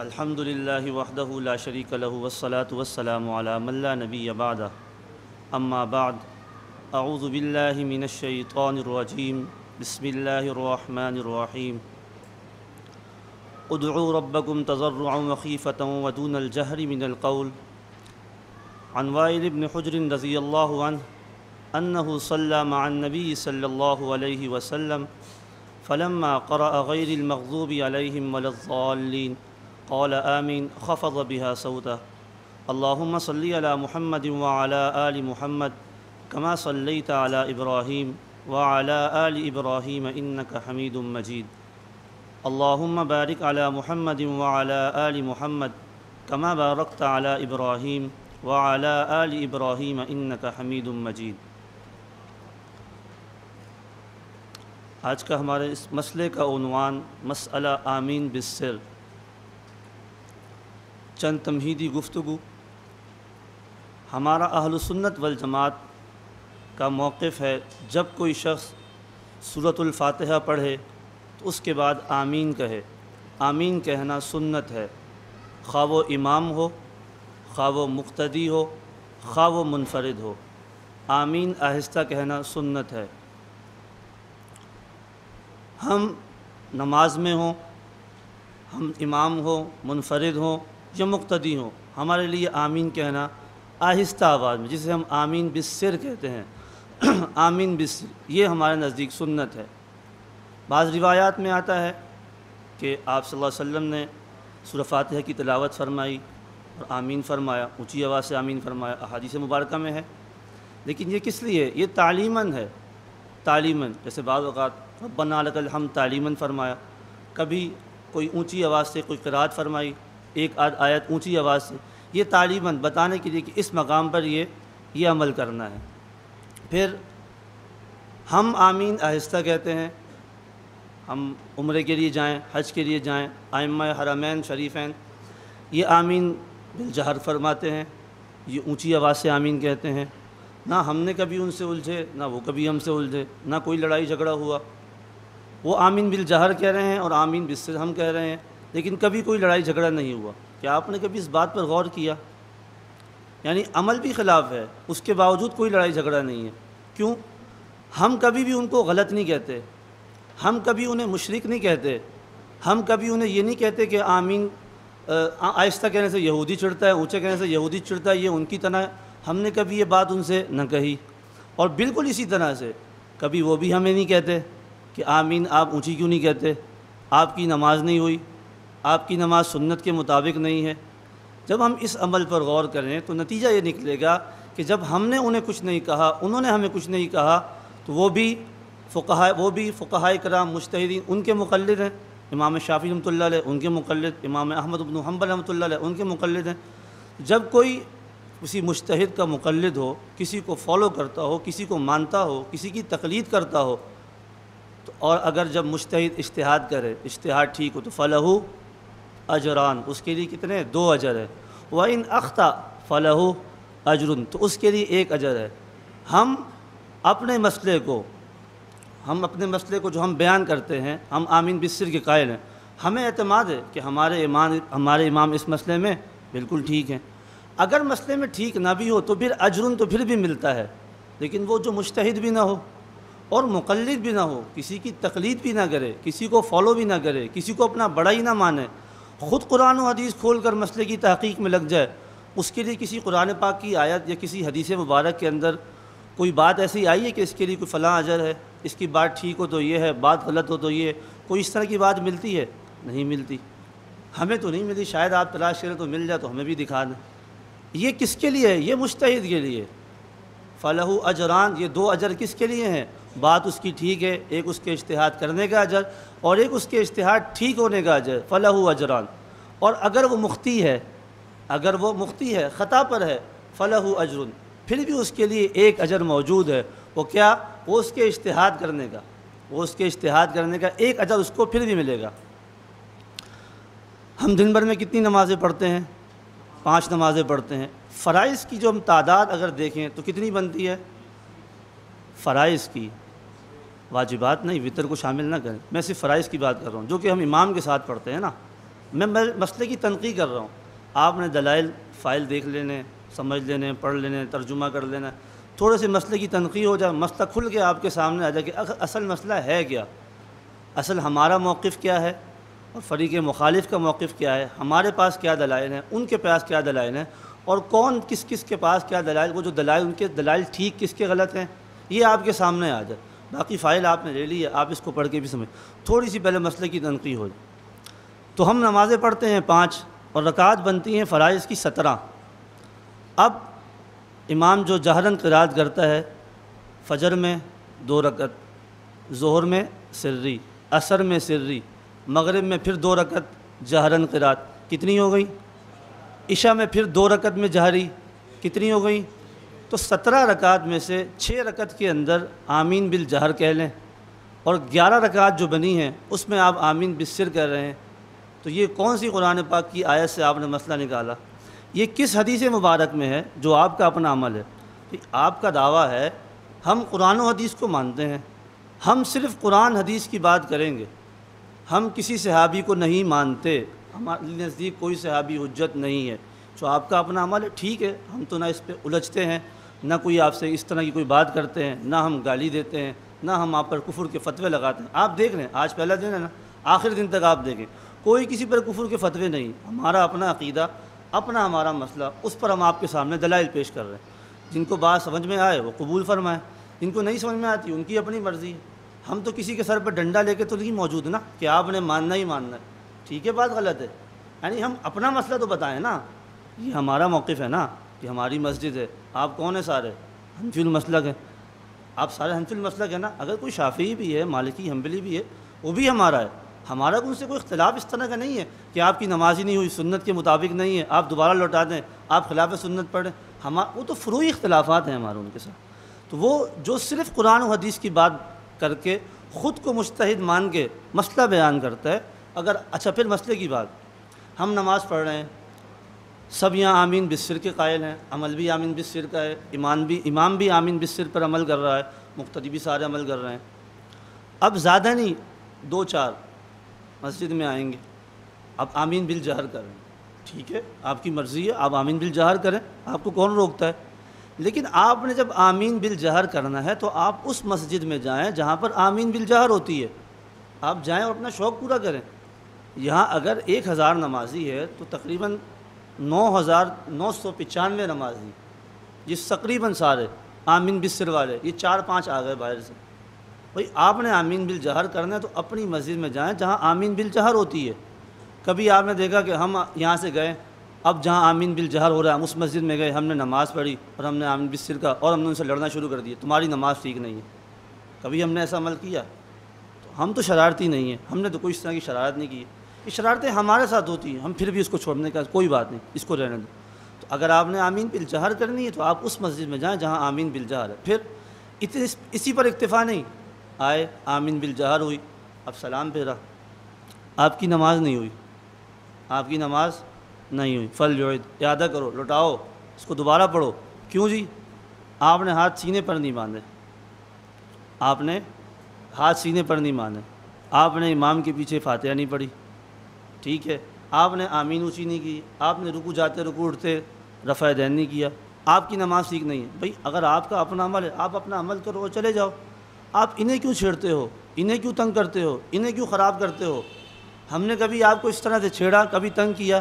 الحمد للہ وحدہ لا شریک لہ والصلاة والسلام علی من لا نبی بعدہ اما بعد اعوذ باللہ من الشیطان الرجیم بسم اللہ الرحمن الرحیم ادعوا ربکم تضرعا وخیفة ودون الجہر من القول عن وائل بن حجر رضی اللہ عنہ انہ صلی مع النبی صلی اللہ علیہ وسلم فلما قرأ غیر المغضوب علیہم ولا الضالین قال آمین خفض بها صوته اللهم صل على محمد وعلى آل محمد كما صليت على إبراهيم وعلى آل إبراهيم إنك حميد مجيد اللهم بارك على محمد وعلى آل محمد كما باركت على إبراهيم وعلى آل إبراهيم إنك حميد مجيد۔ آج کا ہمارے اس مسئلے کا عنوان مسئلہ آمین بالسر، چند تمہیدی گفتگو۔ ہمارا اہل سنت والجماعت کا موقف ہے جب کوئی شخص سورۃ الفاتحہ پڑھے تو اس کے بعد آمین کہے۔ آمین کہنا سنت ہے، خواہ وہ امام ہو، خواہ وہ مقتدی ہو، خواہ وہ منفرد ہو، آمین آہستہ کہنا سنت ہے۔ ہم نماز میں ہوں، ہم امام ہوں، منفرد ہوں یا مقتدی ہوں، ہمارے لیے آمین کہنا آہستہ آواز میں، جسے ہم آمین بالسر کہتے ہیں، آمین بالسر، یہ ہمارے نزدیک سنت ہے۔ بعض روایات میں آتا ہے کہ آپ صلی اللہ علیہ وسلم نے سورہ فاتحہ کی تلاوت فرمائی اور آمین فرمایا، اونچی آواز سے آمین فرمایا، احادیث مبارکہ میں ہے۔ لیکن یہ کس لیے؟ یہ تعلیماً ہے، تعلیماً، جیسے بعض اوقات ربنا لک الحمد تعلیماً فرمایا، کبھی کوئی اونچی آواز سے کوئی قرات فرمائی، ایک آدھ آیت اونچی آواز سے، یہ تعلیماً بتانے کے لیے کہ اس مقام پر یہ عمل کرنا ہے۔ پھر ہم آمین آہستہ کہتے ہیں، ہم عمرے کے لیے جائیں، حج کے لیے جائیں، ائمہ حرمین شریفین یہ آمین بالجہر فرماتے ہیں، یہ اونچی آواز سے آمین کہتے ہیں۔ نہ ہم نے کبھی ان سے الجھے، نہ وہ کبھی ہم سے الجھے، نہ کوئی لڑائی جھگڑا ہوا، وہ آمین بالجہر کہہ رہے ہیں اور آمین بالسر ہم کہہ رہے ہیں، لیکن کبھی کوئی لڑائی جھگڑا نہیں ہوا۔ کیا آپ نے کبھی اس بات پر غور کیا؟ یعنی عمل بھی خلاف ہے، اس کے باوجود کوئی لڑائی جھگڑا نہیں ہے۔ کیوں؟ ہم کبھی بھی ان کو غلط نہیں کہتے، ہم کبھی انہیں مشرک نہیں کہتے، ہم کبھی انہیں یہ نہیں کہتے کہ آمین آہستہ کہنے سے یہودی چڑھتا ہے، اونچے کہنے سے یہودی چڑھتا ہے، یہ ان کی طرح، ہم نے کبھی یہ بات ان سے نہ کہی۔ اور بالکل اسی طرح سے کبھی وہ بھی ہمیں نہیں کہتے کہ آمین آپ اونچی کیوں نہیں کہتے، آپ کی نماز نہیں ہوئی، آپ کی نماز سنت کے مطابق نہیں ہے۔ جب ہم اس عمل پر غور کریں تو نتیجہ یہ نکلے گا کہ جب ہم نے انہیں کچھ نہیں کہا، انہوں نے ہمیں کچھ نہیں کہا، تو وہ بھی فقہائے کرام مجتہدین ان کے مقلد ہیں، امام شافعی رحمۃ اللہ علیہ ان کے مقلد، امام احمد بن حنبل رحمۃ اللہ علیہ ان کے مقلد ہیں۔ جب کوئی کسی مجتہد کا مقلد ہو، کسی کو فالو کرتا ہو، کسی کو مانتا ہو، کسی کی تقلید کرتا ہو، تو اور اگر جب مجتہد اجتہاد کرے، اجتہاد ٹھیک ہو تو فلہ اجران، اس کے لیے کتنے؟ 2 اجر ہے۔ وَإِنْ أَخْطَأَ فَلَهُ أَجْرٌ، تو اس کے لیے 1 اجر ہے۔ ہم اپنے مسئلے کو جو ہم بیان کرتے ہیں، ہم آمین بالسر کے قائل ہیں، ہمیں اعتماد ہے کہ ہمارے امام اس مسئلے میں بالکل ٹھیک ہیں۔ اگر مسئلے میں ٹھیک نہ بھی ہو تو پھر اجرن تو پھر بھی ملتا ہے، لیکن وہ جو مجتہد بھی نہ ہو اور مقلد بھی نہ ہو، کسی کی تقلید بھی نہ کرے، کسی کو فالو بھی نہ کرے، کسی کو اپنا بڑا ہی نہ مانے، خود قرآن و حدیث کھول کر مسئلے کی تحقیق میں لگ جائے، اس کے لیے کسی قرآن پاک کی آیت یا کسی حدیث مبارک کے اندر کوئی بات ایسی آئی ہے کہ اس کے لیے کوئی فلاں اجر ہے، اس کی بات ٹھیک ہو تو یہ ہے، بات غلط ہو تو یہ ہے، کوئی اس طرح کی بات ملتی ہے؟ نہیں ملتی، ہمیں تو نہیں ملی، شاید آپ تلاش کریں تو مل جائے تو ہمیں بھی دکھا دیں۔ یہ کس کے لیے ہے؟ یہ مجتہد کے لیے، فلہ اجران، یہ 2 اجر کس کے لیے ہیں؟ بات اس کی ٹھیک ہے، ایک اس کے اجتہاد کرنے کا اجر اور ایک اس کے اجتہاد ٹھیک ہونے کا اجر، فلہ اجران۔ اور اگر وہ مخطی ہے، خطا پر ہے، فلہ اجرن، پھر بھی اس کے لیے 1 اجر موجود ہے۔ وہ کیا؟ وہ اس کے اجتہاد کرنے کا 1 اجر اس کو پھر بھی ملے گا۔ ہم دن بھر میں کتنی نمازیں پڑھتے ہیں؟ 5 نمازیں پڑھتے ہیں۔ فرائض کی جو ہم تعداد اگر دیکھیں تو کتنی بنتی ہے؟ فرائض کی، واجبات نہیں، وطر کو شامل نہ کریں، میں صرف فرائض کی بات کر رہا ہوں جو کہ ہم امام کے ساتھ پڑھتے ہیں نا، میں مسئلے کی تنقید کر رہا ہوں. آپ نے دلائل فائل دیکھ لینے، سمجھ لینے، پڑھ لینے، ترجمہ کر لینا، تھوڑے سے مسئلے کی تنقید ہو جائے، مسئلہ کھل کے آپ کے سامنے آ جائے کہ اصل مسئلہ ہے کیا، اصل ہمارا موقف کیا ہے اور فریق مخالف کا موقف کیا ہے، ہمارے پاس کیا دلائل ہیں، ان کے پاس کیا دلائل ہیں، اور کون کس کس کے پاس کیا دلائل، وہ جو دلائل ان کے دلائل ٹھیک کس کے غلط ہیں، یہ آپ کے سامنے آ جائے. باقی فائل آپ نے لے لی ہے، آپ اس کو پڑھ کے بھی سمجھ. تھوڑی سی پہلے مسئلے کی تنقید ہو جائے. تو ہم نمازیں پڑھتے ہیں 5 اور رکعت بنتی ہیں فرائض کی 17. اب امام جو جہراً قرات کرتا ہے، فجر میں 2 رکعت، ظہر میں سری، عصر میں سری، مغرب میں پھر 2 رکعت جہراً قرات، کتنی ہو گئی؟ عشاء میں پھر 2 رکعت میں جہری، کتنی ہو گئی؟ تو 17 رکعت میں سے 6 رکعت کے اندر آمین بالجہر کہہ لیں، اور 11 رکعت جو بنی ہیں اس میں آپ آمین بالسر کہہ رہے ہیں. تو یہ کون سی قرآن پاک کی آیت سے آپ نے مسئلہ نکالا؟ یہ کس حدیث مبارک میں ہے جو آپ کا اپنا عمل ہے؟ آپ کا دعویٰ ہے ہم قرآن و حدیث کو مانتے ہیں، ہم صرف قرآن حدیث کی بات کریں گے، ہم کسی صحابی کو نہیں مانتے، ہمارے نزدیک کوئی صحابی حجت نہیں ہے. جو آپ کا اپنا عمل ہے ٹھیک ہے، ہم تو نہ اس پہ الجھتے ہیں، نہ کوئی آپ سے اس طرح کی کوئی بات کرتے ہیں، نہ ہم گالی دیتے ہیں، نہ ہم آپ پر کفر کے فتوے لگاتے ہیں. آپ دیکھ لیں، آج پہلا دن ہے نا، آخر دن تک آپ دیکھیں کوئی کسی پر کفر کے فتوے نہیں. ہمارا اپنا عقیدہ، اپنا ہمارا مسئلہ، اس پر ہم آپ کے سامنے دلائل پیش کر رہے ہیں. جن کو بات سمجھ میں آئے وہ قبول فرمائیں، جن کو نہیں سمجھ میں آتی ان کی اپنی مرضی ہے. ہم تو کسی کے سر پر ڈنڈا لے کے تو نہیں موجود نا کہ آپ نے ماننا ہی ماننا ہے. ٹھیک ہے، بات غلط ہے، یعنی ہم اپنا مسئلہ تو بتائیں نا. یہ ہمارا موقف ہے نا کہ ہماری مسجد ہے. آپ کون ہیں؟ سارے حنفی المسلک ہیں، آپ سارے حنفی المسلک ہیں نا. اگر کوئی شافعی بھی ہے، مالکی، حنبلی بھی ہے، وہ بھی ہمارا ہے. ہمارا ان سے کوئی اختلاف اس طرح کا نہیں ہے کہ آپ کی نماز ہی نہیں ہوئی، سنت کے مطابق نہیں ہے، آپ دوبارہ لوٹا دیں، آپ خلاف سنت پڑھیں. وہ تو فروعی اختلافات ہیں ہمارے ان کے ساتھ. تو وہ جو صرف قرآن و حدیث کی بات کر کے خود کو مجتہد مان کے مسئلہ بیان کرتا ہے. اگر اچھا پھر مسئلے کی بات، ہم نماز پڑھ رہے ہیں، سب یہاں آمین بالسر کے قائل ہیں، عمل بھی آمین بالسر کا ہے، امام بھی آمین بالسر پر عمل کر رہا ہے، مقتدی بھی سارے عمل کر رہے ہیں. اب زیادہ نہیں 2-4 مسجد میں آئیں گے، اب آمین بالجہر کریں، ٹھیک ہے آپ کی مرضی ہے، آپ آمین بالجہر کریں، آپ کو کون روکتا ہے. لیکن آپ نے جب آمین بالجہر کرنا ہے تو آپ اس مسجد میں جائیں جہاں پر آمین بالجہر ہوتی ہے. آپ جائیں اور اپنا شوق پورا کریں. یہاں اگر 1000 نمازی ہے تو تقریباً 9995 نمازی، جس تقریباً سارے آمین بالسر والے، یہ 4-5 آ گئے باہر سے. بھائی آپ نے آمین بالجہر کرنا ہے تو اپنی مسجد میں جائیں جہاں آمین بالجہر ہوتی ہے. کبھی آپ نے دیکھا کہ ہم یہاں سے گئے، اب جہاں آمین بالجہر ہو رہا ہے ہم اس مسجد میں گئے، ہم نے نماز پڑھی اور ہم نے آمین بالسر کا اور ہم نے ان سے لڑنا شروع کر دیا، تمہاری نماز ٹھیک نہیں ہے. کبھی ہم نے ایسا عمل کیا؟ تو ہم تو شرارتی نہیں ہیں، ہم نے تو کوئی اس طرح کی شرارت نہیں کی. یہ شرارتیں ہمارے ساتھ ہوتی ہیں، ہم پھر بھی اس کو چھوڑنے کا کوئی بات نہیں، اس کو رہنے دو. تو اگر آپ نے آمین بالجہر کرنی ہے تو آپ اس مسجد میں جائیں جہاں آمین بالجہر ہے. پھر اسی پر اکتفا نہیں، آئے آمین بالجہر ہوئی، اب سلام پھیرا، آپ کی نماز نہیں ہوئی، آپ کی نماز نہیں ہوئی. فلیعد، اعادہ کرو، لوٹاؤ، اس کو دوبارہ پڑھو. کیوں جی؟ آپ نے ہاتھ سینے پر نہیں باندھے، آپ نے ہاتھ سینے پر نہیں باندھے، آپ نے امام کے پیچھے فاتحہ نہیں پڑھی، ٹھیک ہے، آپ نے آمین اونچی نہیں کی، آپ نے رکوع جاتے رکوع اٹھتے رفع دین نہیں کیا، آپ کی نماز ٹھیک نہیں ہے. بھائی اگر آپ کا اپنا عمل ہے آپ اپنا عمل کرو اور چلے جاؤ. آپ انہیں کیوں چھیڑتے ہو؟ انہیں کیوں تنگ کرتے ہو؟ انہیں کیوں خراب کرتے ہو؟ ہم نے کبھی آپ کو اس طرح سے چھیڑا، کبھی تنگ کیا؟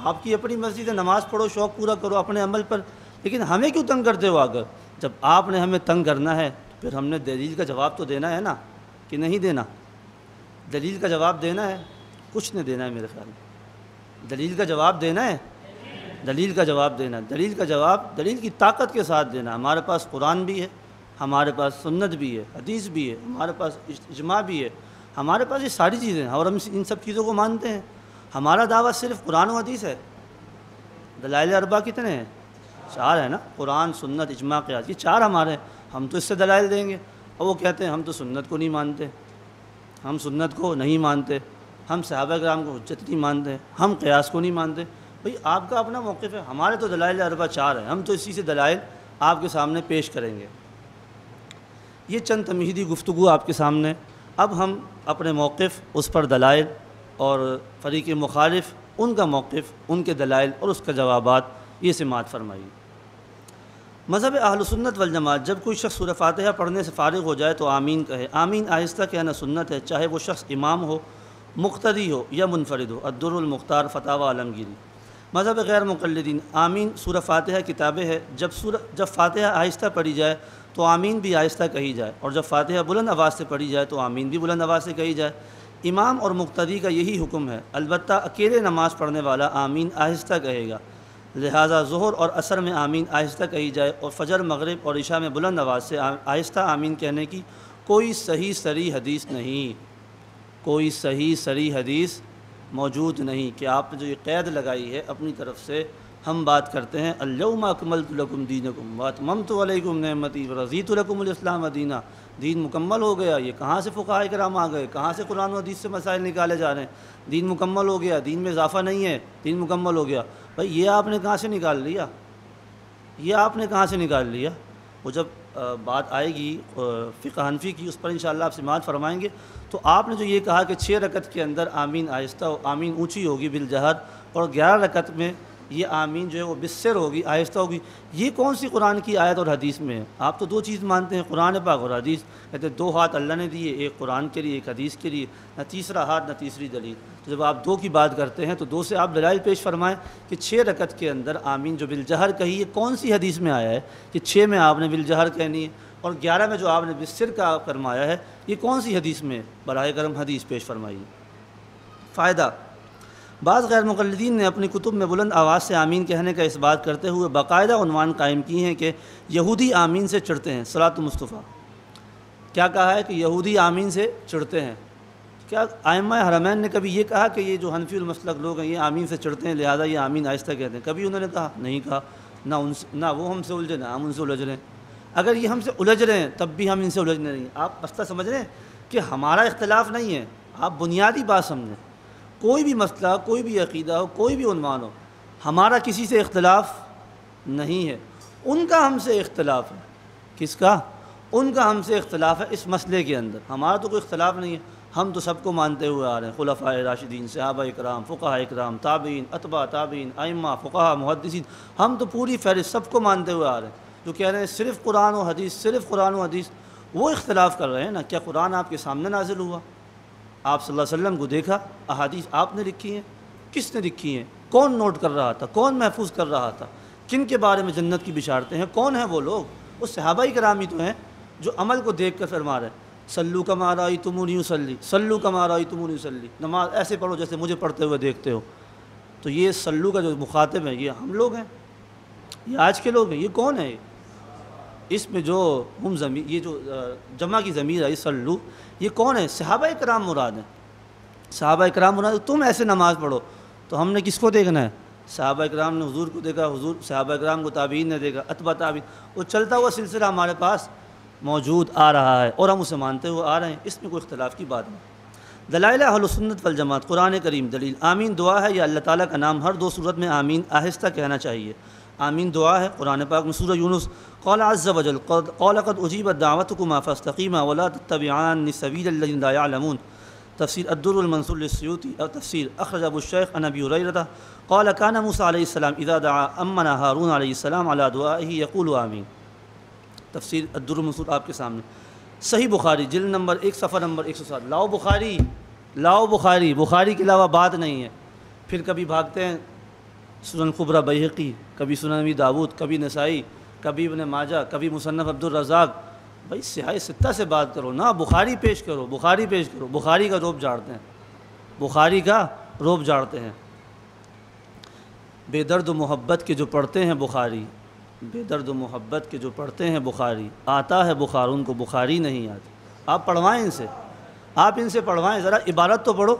آپ کی اپنی مسجد ہے، نماز پڑھو، شوق پورا کرو اپنے عمل پر، لیکن ہمیں کیوں تنگ کرتے ہو؟ اگر جب آپ نے ہمیں تنگ کرنا ہے پھر ہم نے دلیل کا جواب تو دینا ہے نا، کہ نہیں دینا؟ دلیل کا جواب دینا ہے، کچھ نہیں دینا ہے میرے خیال میں. دلیل کا جواب دینا ہے، دلیل کا جواب دینا ہے، دلیل کا جواب دلیل کی طاقت کے ساتھ دینا. ہمارے پاس قرآن بھی ہے، ہمارے پاس سنت بھی ہے، حدیث بھی ہے، ہمارے پاس اجماع بھی ہے، ہمارے پاس یہ ساری چیزیں ہیں اور ہم ان سب چیزوں کو مانتے ہیں. ہمارا دعویٰ صرف قرآن و حدیث ہے. دلائل اربعہ کتنے ہیں؟ 4 ہیں نا، قرآن، سنت، اجماع، قیاس، یہ 4 ہمارے ہیں. ہم تو اس سے دلائل دیں گے. اور وہ کہتے ہیں ہم تو سنت کو نہیں مانتے، ہم سنت کو نہیں مانتے، ہم صحابہ کرام کو حجت نہیں مانتے، ہم قیاس کو نہیں مانتے. بھئی آپ کا اپنا موقف ہے، ہمارے تو دلائل اربعہ 4 ہیں، ہم تو اسی سے دلائل آپ کے سامنے پیش کریں گے. یہ چند تمہیدی گفتگو آپ کے سامنے. اب ہم اپنے موقف، اس پر دلائل اور فریق مخالف ان کا موقف، ان کے دلائل اور اس کا جوابات یہ سماعت فرمائیے۔ مذہب اہل سنت والجماعت، جب کوئی شخص سورہ فاتحہ پڑھنے سے فارغ ہو جائے تو آمین کہے۔ آمین آہستہ کہنا سنت ہے، چاہے وہ شخص امام ہو، مقتدی ہو یا منفرد ہو۔ الدر المختار فتاوی عالمگیری۔ مذہب غیر مقلدین، آمین سورہ فاتحہ کتابیں ہے، جب فاتحہ آہستہ پڑھی جائے تو آمین بھی آہستہ کہی جائے، اور جب فاتحہ بلند آواز سے پڑھی جائے تو آمین بھی بلند آواز سے کہی جائے۔ امام اور مقتدی کا یہی حکم ہے، البتہ اکیلے نماز پڑھنے والا آمین آہستہ کہے گا، لہٰذا ظہر اور عصر میں آمین آہستہ کہی جائے، اور فجر، مغرب اور عشاء میں بلند آواز سے آہستہ آمین کہنے کی کوئی صحیح صریح حدیث نہیں، کوئی صحیح صریح حدیث موجود نہیں کہ آپ نے جو یہ قید لگائی ہے اپنی طرف سے۔ ہم بات کرتے ہیں الیوم اکملت لکم دینکم واتممت علیکم نعمتی ورضیت لکم الاسلام دینا، دین مکمل ہو گیا۔ یہ کہاں سے فقہاء کرام آ گئے، کہاں سے قرآن و حدیث سے مسائل نکالے جا رہے ہیں؟ دین مکمل ہو گیا، دین میں اضافہ نہیں ہے، دین مکمل ہو گیا۔ بھائی یہ آپ نے کہاں سے نکال لیا؟ یہ آپ نے کہاں سے نکال لیا؟ وہ جب بات آئے گی فقہ حنفی کی، اس پر انشاءاللہ آپ سماعت فرمائیں گے۔ تو آپ نے جو یہ کہا کہ 6 رکعت کے اندر آمین آہستہ آمین اونچی ہوگی بالجہر، اور 11 رکعت میں یہ آمین جو ہے وہ بالسر ہوگی، آہستہ ہوگی، یہ کون سی قرآن کی آیت اور حدیث میں ہے؟ آپ تو 2 چیز مانتے ہیں، قرآن پاک اور حدیث، کہتے ہیں 2 ہاتھ اللہ نے دیے، ایک قرآن کے لیے، ایک حدیث کے لیے، نہ تیسرا ہاتھ نہ تیسری دلیل۔ تو جب آپ 2 کی بات کرتے ہیں تو 2 سے آپ دلائل پیش فرمائیں کہ 6 رکعت کے اندر آمین جو بالجہر کہی ہے کون سی حدیث میں آیا ہے کہ 6 میں آپ نے بالجہر کہنی ہے، اور 11 میں جو آپ نے بالسر کا فرمایا ہے یہ کون سی حدیث میں؟ براہ کرم حدیث پیش فرمائیے۔ فائدہ، بعض غیر مقلدین نے اپنی کتب میں بلند آواز سے آمین کہنے کا اس بات کرتے ہوئے باقاعدہ عنوان قائم کی ہیں کہ یہودی آمین سے چڑھتے ہیں۔ صلاۃ مصطفیٰ کیا کہا ہے کہ یہودی آمین سے چڑھتے ہیں؟ کیا ائمہ حرمین نے کبھی یہ کہا کہ یہ جو حنفی المسلک لوگ ہیں یہ آمین سے چڑھتے ہیں لہذا یہ آمین آہستہ کہتے ہیں؟ کبھی انہوں نے کہا؟ نہیں کہا۔ نہ وہ ہم سے الجھے نہ ہم ان سے الجھ رہے ہیں۔ اگر یہ ہم سے الجھ رہے ہیں تب بھی ہم ان سے الجھنے نہیں ہیں۔ آپ مسئلہ سمجھ رہے ہیں کہ ہمارا اختلاف نہیں ہے، آپ بنیادی بات سمجھیں۔ کوئی بھی مسئلہ، کوئی بھی عقیدہ ہو، کوئی بھی عنوان ہو، ہمارا کسی سے اختلاف نہیں ہے، ان کا ہم سے اختلاف ہے۔ کس کا؟ ان کا ہم سے اختلاف ہے اس مسئلے کے اندر، ہمارا تو کوئی اختلاف نہیں ہے۔ ہم تو سب کو مانتے ہوئے آ رہے ہیں، خلفاء راشدین، صحابہ اکرام، فقہاء اکرام، تابعین، اتباع تابعین، ائمہ، فقہاء، محدثین، ہم تو پوری فہرست سب کو مانتے ہوئے آ رہے ہیں۔ جو کہہ رہے ہیں صرف قرآن و حدیث، صرف قرآن و حدیث، وہ اختلاف کر رہے ہیں نا۔ کیا قرآن آپ کے سامنے نازل ہوا؟ آپ صلی اللہ علیہ وسلم کو دیکھا؟ احادیث آپ نے لکھی ہیں؟ کس نے لکھی ہیں؟ کون نوٹ کر رہا تھا؟ کون محفوظ کر رہا تھا؟ کن کے بارے میں جنت کی بشارتیں ہیں؟ کون ہیں وہ لوگ؟ وہ صحابہ کرام ہی تو ہیں جو عمل کو دیکھ کر فرما رہے ہیں صلو کما رأیتمونی اصلی، صلو کما رأیتمونی اصلی، نماز ایسے پڑھو جیسے مجھے پڑھتے ہوئے دیکھتے ہو۔ تو یہ صلو کا جو مخاطب ہے یہ ہم لوگ ہیں، یہ آج کے لوگ ہیں۔ یہ کون ہے؟ اس میں جو ہم ضمیر، یہ جو جمع کی ضمیر ہے صلو، یہ کون ہے؟ صحابہ کرام مراد ہیں۔ صحابہ کرام مراد۔ تم ایسے نماز پڑھو تو ہم نے کس کو دیکھنا ہے؟ صحابہ کرام نے حضور کو دیکھا، حضور صحابہ کرام کو تابعین نے دیکھا، اتباع تابعین، وہ چلتا ہوا سلسلہ ہمارے پاس موجود آ رہا ہے اور ہم اسے مانتے ہوئے آ رہے ہیں، اس میں کوئی اختلاف کی بات نہیں۔ دلائل اہل سنت والجماعت، قرآن کریم دلیل۔ آمین دعا ہے یا اللہ تعالیٰ کا نام، ہر 2 صورت میں آمین آہستہ کہنا چاہیے۔ آمین دعا ہے، قرآن پاک میں سورہ یونس، قال عز وجل قال قد اجیبت دعوتکما فاستقیما ولا تتبعان سبیل الذین لا یعلمون، تفسیر الدر المنصور للسیوطی، اور تفسیر اخرج ابو الشیخ عن ابی ہریرہ قال کان موسیٰ علیہ السلام اذا دعا امنا ہارون علیہ السلام علی دعائہ یقول آمین، تفسیر الدر المنصور آپ کے سامنے۔ صحیح بخاری جلد نمبر 1 صفحہ نمبر 107۔ لاؤ بخاری، لاؤ بخاری، بخاری کے علاوہ بات نہیں ہے۔ پھر کبھی بھاگتے ہیں سنن کبریٰ بیہقی، کبھی سنن ابی داؤد، کبھی نسائی، کبھی ابن ماجہ، کبھی مصنف عبد الرزاق۔ بھائی صحیح 6 سے بات کرو نا، بخاری پیش کرو، بخاری پیش کرو۔ بخاری کا روب جاڑتے ہیں، بخاری کا روب جاڑتے ہیں۔ بے درد و محبت کے جو پڑھتے ہیں بخاری، بے درد و محبت کے جو پڑھتے ہیں بخاری، آتا ہے بخار ان کو بخاری نہیں آتی۔ آپ پڑھوائیں ان سے، آپ ان سے پڑھوائیں، ذرا عبارت تو پڑھو۔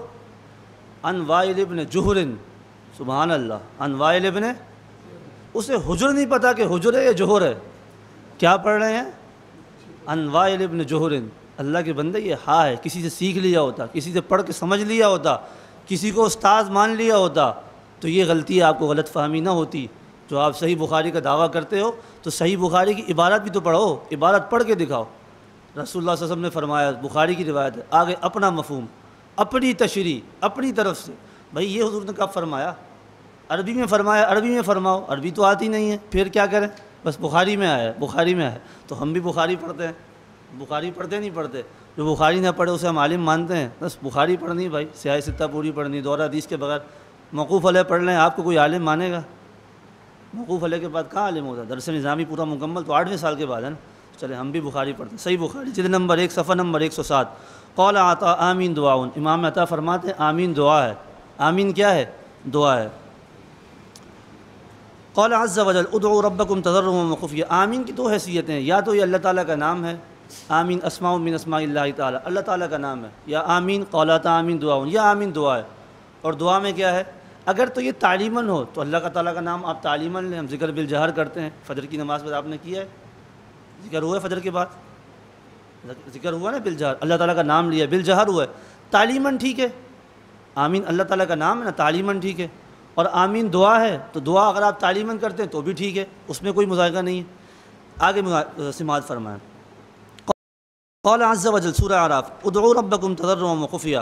ان وائل ابن جہر، سبحان اللہ، ان وائل ابن، اسے حجر نہیں پتا کہ حجر ہے یا جوہر ہے، کیا پڑھ رہے ہیں؟ ان وائل ابن جوہر۔ اللہ کے بندے یہ ہا ہے، کسی سے سیکھ لیا ہوتا، کسی سے پڑھ کے سمجھ لیا ہوتا، کسی کو استاذ مان لیا ہوتا تو یہ غلطی آپ کو غلط فہمی نہ ہوتی۔ جو آپ صحیح بخاری کا دعویٰ کرتے ہو تو صحیح بخاری کی عبارت بھی تو پڑھو، عبارت پڑھ کے دکھاؤ۔ رسول اللہ صلی اللہ علیہ وسلم نے فرمایا، بخاری کی روایت ہے، آگے اپنا مفہوم، اپنی تشریح اپنی طرف سے. بھائی یہ حضور نے کب فرمایا؟ عربی میں فرمایا، عربی میں فرماؤ. عربی تو آتی نہیں ہے، پھر کیا کریں؟ بس بخاری میں آیا ہے، بخاری میں آیا. تو ہم بھی بخاری پڑھتے ہیں. بخاری پڑھتے نہیں پڑھتے؟ جو بخاری نہ پڑھے اسے ہم عالم مانتے ہیں. بس بخاری پڑھنی بھائی، سیاہ ستہ پوری پڑھنی، دورہ حدیث کے بغیر. موقوف علیہ پڑھ لیں، آپ کو کوئی عالم مانے گا؟ موقوف علیہ کے بعد کہاں عالم ہوتا ہے؟ درس نظامی پورا مکمل تو 8ویں سال کے بعد ہے نا. چلے ہم بھی بخاری پڑھتے ہیں. صحیح بخاری جلد نمبر 1 صفحہ نمبر 107. قول عطا آمین دعاؤن، امام عطا فرماتے ہیں آمین دعا ہے. آمین کیا ہے؟ دعا ہے. قال عز وجل ادعوا ربکم تضرعا وخفیہ. آمین کی دو حیثیتیں ہیں، یا تو یہ اللہ تعالیٰ کا نام ہے، آمین اسماء من اسماء اللہ تعالیٰ، اللہ تعالیٰ کا نام ہے، یا آمین قولات آمین دعاؤن، یا آمین دعا ہے. اور دعا میں کیا ہے؟ اگر تو یہ تعلیماً ہو تو اللہ تعالیٰ کا نام آپ تعلیماً لیں. ہم ذکر بالجہر کرتے ہیں، فجر کی نماز میں آپ نے کیا ہے، ذکر ہوا ہے فجر کے بعد، ذکر ہوا نا بالجہر، اللہ تعالیٰ کا نام لیا بالجہر ہوا ہے. تعلیماً ٹھیک ہے، آمین اللہ تعالیٰ کا نام ہے نا، تعلیماً ٹھیک ہے. اور آمین دعا ہے تو دعا اگر آپ تعلیماً کرتے ہیں تو بھی ٹھیک ہے، اس میں کوئی مذائقہ نہیں ہے. آگے سماعت فرمائیں. قال عز وجل سورہ اعراف ادعوا ربکم تضرعا وخفیہ.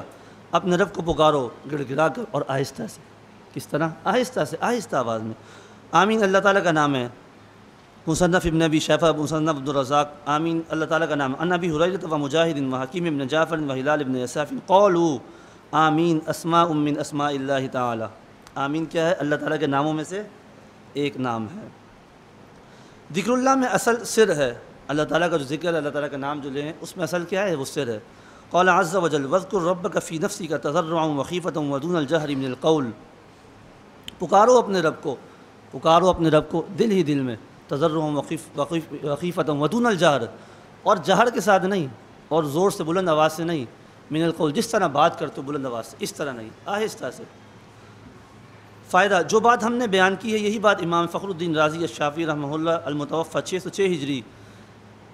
اپنے رب کو پکارو گڑ گڑا کر اور آہستہ سے. کس طرح؟ آہستہ سے، آہستہ آواز میں. آمین اللہ تعالیٰ کا نام ہے. مصنف ابن ابی شیبہ، مصنف عبد الرزاق. آمین اللہ تعالیٰ کا نام ہے. عن ابی ہریرہ و مجاہد و حکیم ابن جعفر و ہلال ابن یساف قالوا آمین اسماء من اسماء اللہ تعالیٰ. آمین کیا ہے؟ اللہ تعالیٰ کے ناموں میں سے ایک نام ہے. ذکر اللہ میں اصل سر ہے. اللہ تعالیٰ کا جو ذکر ہے، اللہ تعالیٰ کا نام جو لیں اس میں اصل کیا ہے؟ وہ سر ہے. قال عز وجل واذکر ربک فی نفسک تضرعا وخیفۃ ودون الجہر من القول. پکارو اپنے رب کو، پکارو اپنے رب کو دل ہی دل میں، تضرعا وخیفۃ ودون الجہر، اور جہر کے ساتھ نہیں، اور زور سے بلند آواز سے نہیں، من القول جس طرح بات کرتے ہو بلند آواز سے، اس طرح نہیں، آہستہ سے. فائدہ جو بات ہم نے بیان کی ہے یہی بات امام فخر الدین رازی الشافعی رحمہ اللہ المتوفی 606 ہجری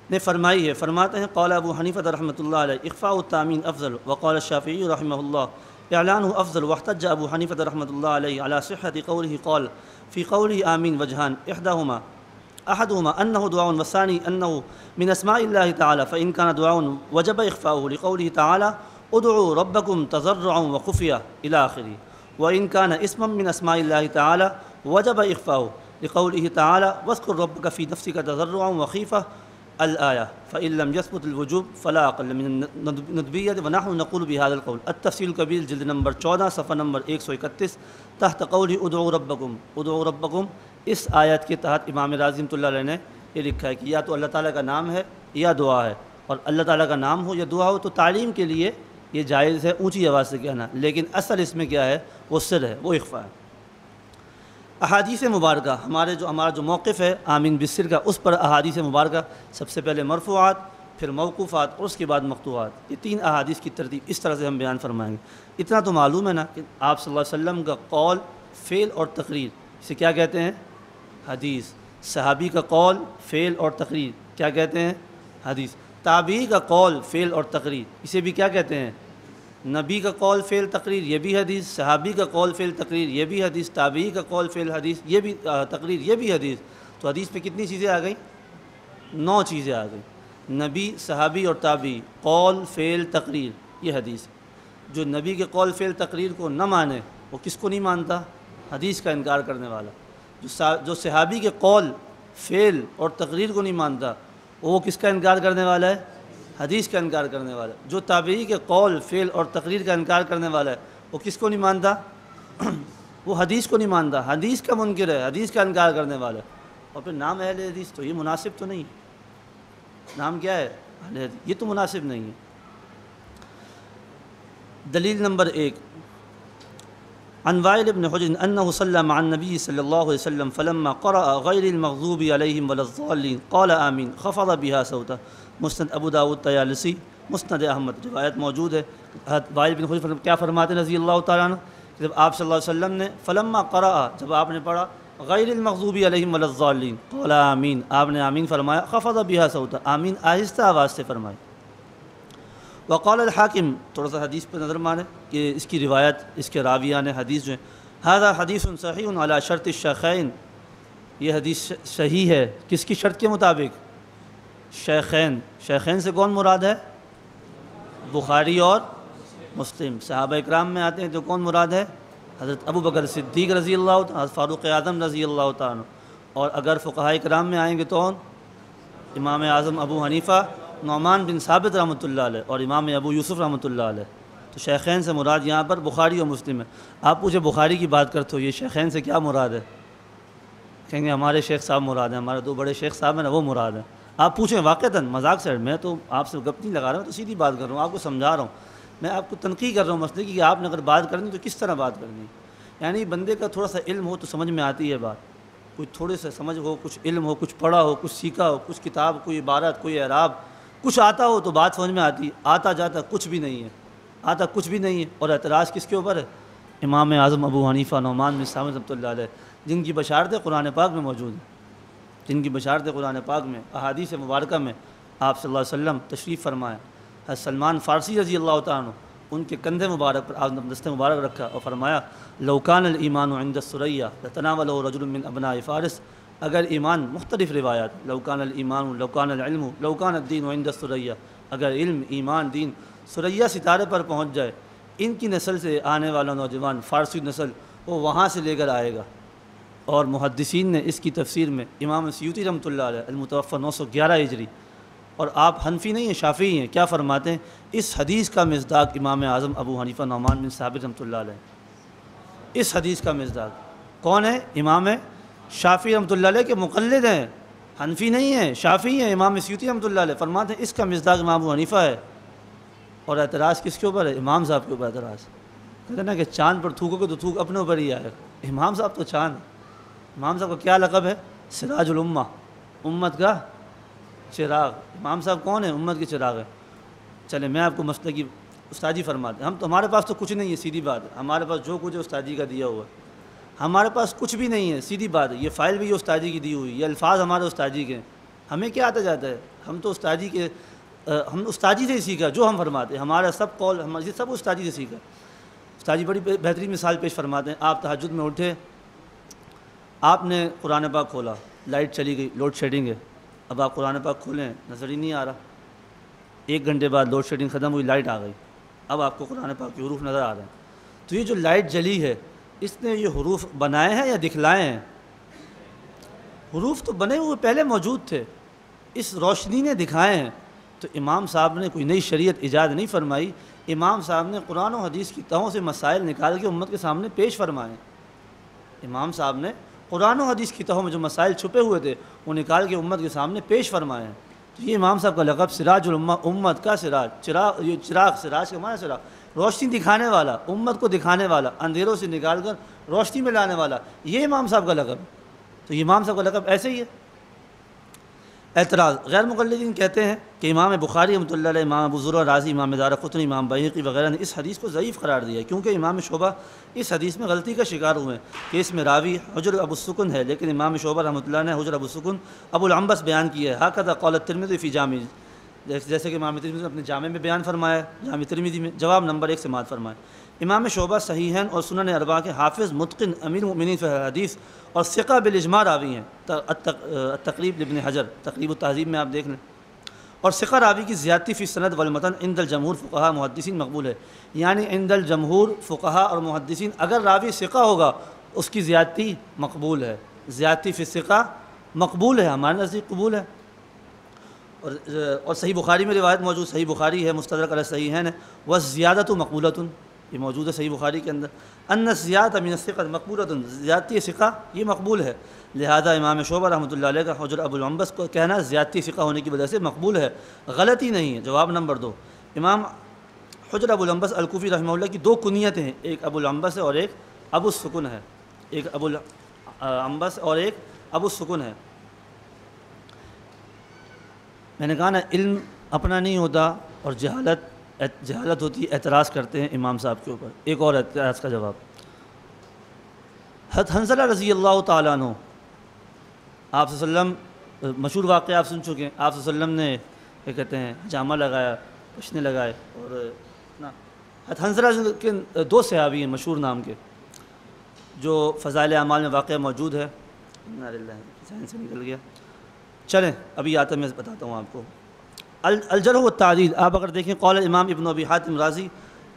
نے فرمائی ہے. فرماتے ہیں قال ابو حنیفہ رحمۃ اللہ علیہ اخفاء التامین افضل، وقال الشافعی رحمہ اللہ اعلانہ افضل، واحتج ابو حنیفہ رحمۃ اللہ علیہ على صحة قوله قال في قوله آمین وجہان احدهما انه دعاء والثاني انه من اسماء الله تعالى، فإن كان دعاء وجب اخفاؤه لقوله تعالى ادعوا ربكم تضرعا وخفيا الى آخره، وإن كان اسما من اسماء الله تعالى وجب اخفاؤه لقوله تعالى واذكر ربك في نفسك تضرعا وخيفة الآية، فإن لم يثبت الوجوب فلا أقل من الندبية ونحن نقول بهذا القول. التفصيل الكبير جلد نمبر 14 صفحہ نمبر 131 تحت قول ادعوا ربکم. ادعوا ربکم اس آیت کے تحت امام راضی رحمۃ اللہ علیہ نے یہ لکھا ہے کہ یا تو اللہ تعالیٰ کا نام ہے یا دعا ہے، اور اللہ تعالیٰ کا نام ہو یا دعا ہو تو تعلیم کے لیے یہ جائز ہے اونچی آواز سے کہنا، لیکن اصل اس میں کیا ہے؟ وہ سر ہے، وہ اخفاء ہے. احادیث مبارکہ ہمارا جو موقف ہے آمین بالسر کا، اس پر احادیث مبارکہ سب سے پہلے مرفوعات، پھر موقوفات، اور اس کے بعد مقطوعات. یہ 3 احادیث کی ترتیب اس طرح سے ہم بیان فرمائیں گے. اتنا تو معلوم ہے نا کہ آپ صلی اللہ علیہ وسلم کا قول، فعل اور تقریر اسے کیا کہتے ہیں؟ حدیث. صحابی کا قول، فعل اور تقریر کیا کہتے ہیں؟ حدیث. تابعی کا قول، فعل اور تقریر اسے بھی کیا کہتے ہیں؟ نبی کا قول فعل تقریر یہ بھی حدیث، صحابی کا قول فعل تقریر یہ بھی حدیث، تابعی کا قول فعل حدیث یہ بھی تقریر یہ بھی حدیث. تو حدیث پہ کتنی چیزیں آ گئیں؟ 9 چیزیں آ گئیں. نبی، صحابی اور تابعی، قول فعل تقریر یہ حدیث. جو نبی کے قول فعل تقریر کو نہ مانے وہ کس کو نہیں مانتا؟ حدیث کا انکار کرنے والا. جو صحابی کے قول فعل اور تقریر کو نہیں مانتا وہ کس کا انکار کرنے والا ہے؟ حدیث کا انکار کرنے والا. جو تابعی کے قول فعل اور تقریر کا انکار کرنے والا ہے وہ کس کو نہیں مانتا؟ وہ حدیث کو نہیں مانتا، حدیث کا منکر ہے، حدیث کا انکار کرنے والا ہے. اور پھر نام اہل حدیث تو یہ مناسب تو نہیں. نام کیا ہے؟ اہل حدیث. یہ تو مناسب نہیں ہے. دلیل نمبر 1 عن وائل بن حجر انه صلى مع النبي صلی اللہ علیہ وسلم فلما قرأ غیر المغضوب علیہم ولا الضالین قال آمین خفض بها صوته. مسند ابو داود طیالسی، مسند احمد روایت موجود ہے. وائل بن حجر کیا فرماتے ہیں رضی اللہ تعالیٰ عنہ کہ جب آپ صلی اللہ علیہ وسلم نے فلما قرأ جب آپ نے پڑھا غیر المغضوب علیہم ولا الضالین قال آمین، آپ نے آمین فرمایا، خفض بها صوته آمین آہستہ آواز سے فرمائی. وقال الحاکم، تھوڑا سا حدیث پہ نظر ماریں کہ اس کی روایت، اس کے راویان حدیث جو ہیں، هذا حدیث صحیح علی شرط الشیخین، یہ حدیث صحیح ہے کس کی شرط کے مطابق؟ شیخین. شیخین سے کون مراد ہے؟ بخاری اور مسلم۔ صحابہ اکرام میں آتے ہیں تو کون مراد ہے؟ حضرت ابو بکر صدیق رضی اللہ تعالیٰ، حضرت فاروق اعظم رضی اللہ تعالیٰ۔ اور اگر فقہاء اکرام میں آئیں گے تو امام اعظم ابو حنیفہ، نعمان بن ثابت رحمۃ اللہ علیہ، اور امام ابو یوسف رحمۃ اللہ علیہ۔ تو شیخین سے مراد یہاں پر بخاری اور مسلم ہے۔ آپ پوچھے بخاری کی بات کرتے ہو، یہ شیخین سے کیا مراد ہے؟ کہیں گے ہمارے شیخ صاحب مراد ہیں، ہمارے دو بڑے شیخ صاحب ہیں نا وہ مراد ہیں۔ آپ پوچھیں واقعتاً مذاق سے، میں تو آپ سے گپ نہیں لگا رہا ہوں، تو سیدھی بات کر رہا ہوں، آپ کو سمجھا رہا ہوں، میں آپ کو تنقید کر رہا ہوں مسئلے کی کہ آپ نے اگر بات کرنی تو کس طرح بات کرنی ہے۔ یعنی بندے کا تھوڑا سا علم ہو تو سمجھ میں آتی ہے بات، کوئی تھوڑے سے سمجھ ہو، کچھ علم ہو، کچھ پڑھا ہو، کچھ سیکھا ہو، کچھ کتاب، کوئی عبارت، کوئی اعراب، کچھ آتا ہو تو بات سمجھ میں آتی ہے۔ آتا جاتا کچھ بھی نہیں ہے، آتا کچھ بھی نہیں ہے، اور اعتراض کس کے اوپر ہے؟ امام اعظم ابو حنیفہ نعمان بن ثابت رحمۃ اللہ علیہ، جن کی بشارتیں قرآن پاک میں موجود ہیں، جن کی بشارتیں قرآن پاک میں، احادیث مبارکہ میں آپ صلی اللہ علیہ وسلم تشریف فرمائے۔ حضرت سلمان فارسی رضی اللہ تعالیٰ عنہ، ان کے کندھے مبارک پر آپ نے دست مبارک رکھا اور فرمایا لو کان الایمان عند الثریا لتناولہ رجل من ابناء فارس۔ اگر ایمان، مختلف روایات، لو کان الایمان، لو کان العلم، لو کان الدین عند الثریا، اگر علم، ایمان، دین ثریا ستارے پر پہنچ جائے، ان کی نسل سے آنے والا نوجوان، فارسی نسل، وہ وہاں سے لے کر آئے گا۔ اور محدثین نے اس کی تفسیر میں امام سیوطی رحمۃ اللہ علیہ المتوفی 911 ہجری، اور آپ حنفی نہیں ہیں، شافعی ہیں، کیا فرماتے ہیں؟ اس حدیث کا مصداق امام اعظم ابو حنیفہ نعمان بن ثابت رحمۃ اللہ علیہ، اس حدیث کا مصداق کون ہے؟ امام شافعی رحمۃ اللہ علیہ کے مقلد ہیں، حنفی نہیں ہیں، شافعی ہیں۔ امام سیوطی رحمۃ اللہ علیہ فرماتے ہیں اس کا مصداق امام ابو حنیفہ ہے۔ اور اعتراض کس کے اوپر ہے؟ امام صاحب کے اوپر اعتراض۔ کہتے ہیں نا کہ چاند پر تھوکو گے تو تھوک اپنے اوپر ہی آئے گا۔ امام صاحب تو چاند، امام صاحب کا کیا لقب ہے؟ سراج الامہ، امت کا چراغ۔ امام صاحب کون ہیں؟ امت کے چراغ ہیں۔ چلے میں آپ کو مسئلے کی استادی فرماتے ہیں، ہمارے پاس تو کچھ نہیں ہے، سیدھی بات ہے، ہمارے پاس جو کچھ ہے استادی کا دیا ہوا ہے، ہمارے پاس کچھ بھی نہیں ہے، سیدھی بات ہے۔ یہ فائل بھی یہ استادی کی دی ہوئی، یہ الفاظ ہمارے استادی کے ہیں، ہمیں کیا آتا جاتا ہے؟ ہم تو استادی کے، ہم استادی سے ہی سیکھا جو ہم فرماتے ہیں، ہمارا سب قول، ہماری سب استادی سے سیکھا۔ استادی بڑی بہترین مثال پیش فرماتے ہیں۔ آپ تہجد میں اٹھے، آپ نے قرآن پاک کھولا، لائٹ چلی گئی، لوڈ شیڈنگ ہے، اب آپ قرآن پاک کھولیں نظر ہی نہیں آ رہا، 1 گھنٹے بعد لوڈ شیڈنگ ختم ہوئی، لائٹ آ گئی، اب آپ کو قرآن پاک کے حروف نظر آ رہے ہیں۔ تو یہ جو لائٹ جلی ہے، اس نے یہ حروف بنائے ہیں یا دکھلائے ہیں؟ حروف تو بنے ہوئے پہلے موجود تھے، اس روشنی نے دکھائے ہیں۔ تو امام صاحب نے کوئی نئی شریعت ایجاد نہیں فرمائی، امام صاحب نے قرآن و حدیث کی تہوں سے مسائل نکال کے امت کے سامنے پیش فرمائے۔ امام صاحب نے قرآن و حدیث کی تہوں میں جو مسائل چھپے ہوئے تھے وہ نکال کے امت کے سامنے پیش فرمائے ہیں۔ تو یہ امام صاحب کا لقب سراج الامہ، امت کا سراج، چراغ، یہ چراغ، سراج کا معنی چراغ، روشنی دکھانے والا، امت کو دکھانے والا، اندھیروں سے نکال کر روشنی میں لانے والا، یہ امام صاحب کا لقب ہے۔ تو یہ امام صاحب کا لقب ایسے ہی ہے۔ اعتراض، غیر مقلدین کہتے ہیں کہ امام بخاری رحمۃ اللہ علیہ، امام ابو زرع رازی، امام دارقطنی، امام بیہقی وغیرہ نے اس حدیث کو ضعیف قرار دیا ہے، کیونکہ امام شعبہ اس حدیث میں غلطی کا شکار ہوئے ہیں کہ اس میں راوی حجر ابو السکن ہے، لیکن امام شعبہ رحمۃ اللہ نے حجر ابو السکن ابو العنبس بیان کیا ہے۔ ہکذا قال الترمذی فی جامع، جیسے کہ امام ترمذی نے اپنے جامع میں بیان فرمایا، جامع ترمذی میں جواب نمبر 1 سماعت فرمائے۔ امام شعبہ صحیحین اور سنن اربعہ کے حافظ، متقن، امیر المؤمنین فی الحدیث اور ثقہ بالاجماع راوی ہیں۔ التقریب لابن حجر، تقریب التہذیب میں آپ دیکھ لیں۔ اور ثقہ راوی کی زیادتی فی السند والمتن عند الجمہور فقہاء محدثین مقبول ہے، یعنی عند الجمہور فقہاء اور محدثین اگر راوی ثقہ ہوگا اس کی زیادتی مقبول ہے، زیادتی فی الثقہ مقبول ہے، ہمارے نزدیک قبول ہے۔ اور صحیح بخاری میں روایت موجود، صحیح بخاری ہے، مستدرک علی الصحیحین ہے، والزیادۃ مقبولۃ، یہ موجود ہے صحیح بخاری کے اندر، ان الزیادۃ من الثقہ مقبولۃ، زیادتی ثقہ یہ مقبول ہے، لہذا امام شعبہ رحمۃ اللہ علیہ کا حجر ابو العنبس کو کہنا زیادتی ثقہ ہونے کی وجہ سے مقبول ہے، غلطی نہیں ہے۔ جواب نمبر 2، امام حجر ابو العنبس الکوفی رحمہ اللہ کی 2 کنیتیں ہیں، ایک ابو العنبس ہے اور ایک ابو السکن ہے، ایک ابو العنبس اور ایک ابو السکن ہے۔ میں نے کہا نا علم اپنا نہیں ہوتا اور جہالت ہوتی، اعتراض کرتے ہیں امام صاحب کے اوپر۔ ایک اور اعتراض کا جواب، حضرت حنظلہ رضی اللہ تعالیٰ عنہ، آپ صلی اللہ علیہ وسلم، مشہور واقعہ آپ سن چکے ہیں، آپ صلی اللہ علیہ وسلم نے کیا کہتے ہیں جامہ لگایا، پشنے لگائے، اور حضرت حنظلہ کے 2 صحابی ہیں مشہور نام کے، جو فضائل اعمال میں واقعہ موجود ہے۔ ذہن سے نکل گیا، چلیں ابھی آتا میں بتاتا ہوں آپ کو۔ الجرح والتعدیل، آپ اگر دیکھیں قول امام ابن ابی حاتم رازی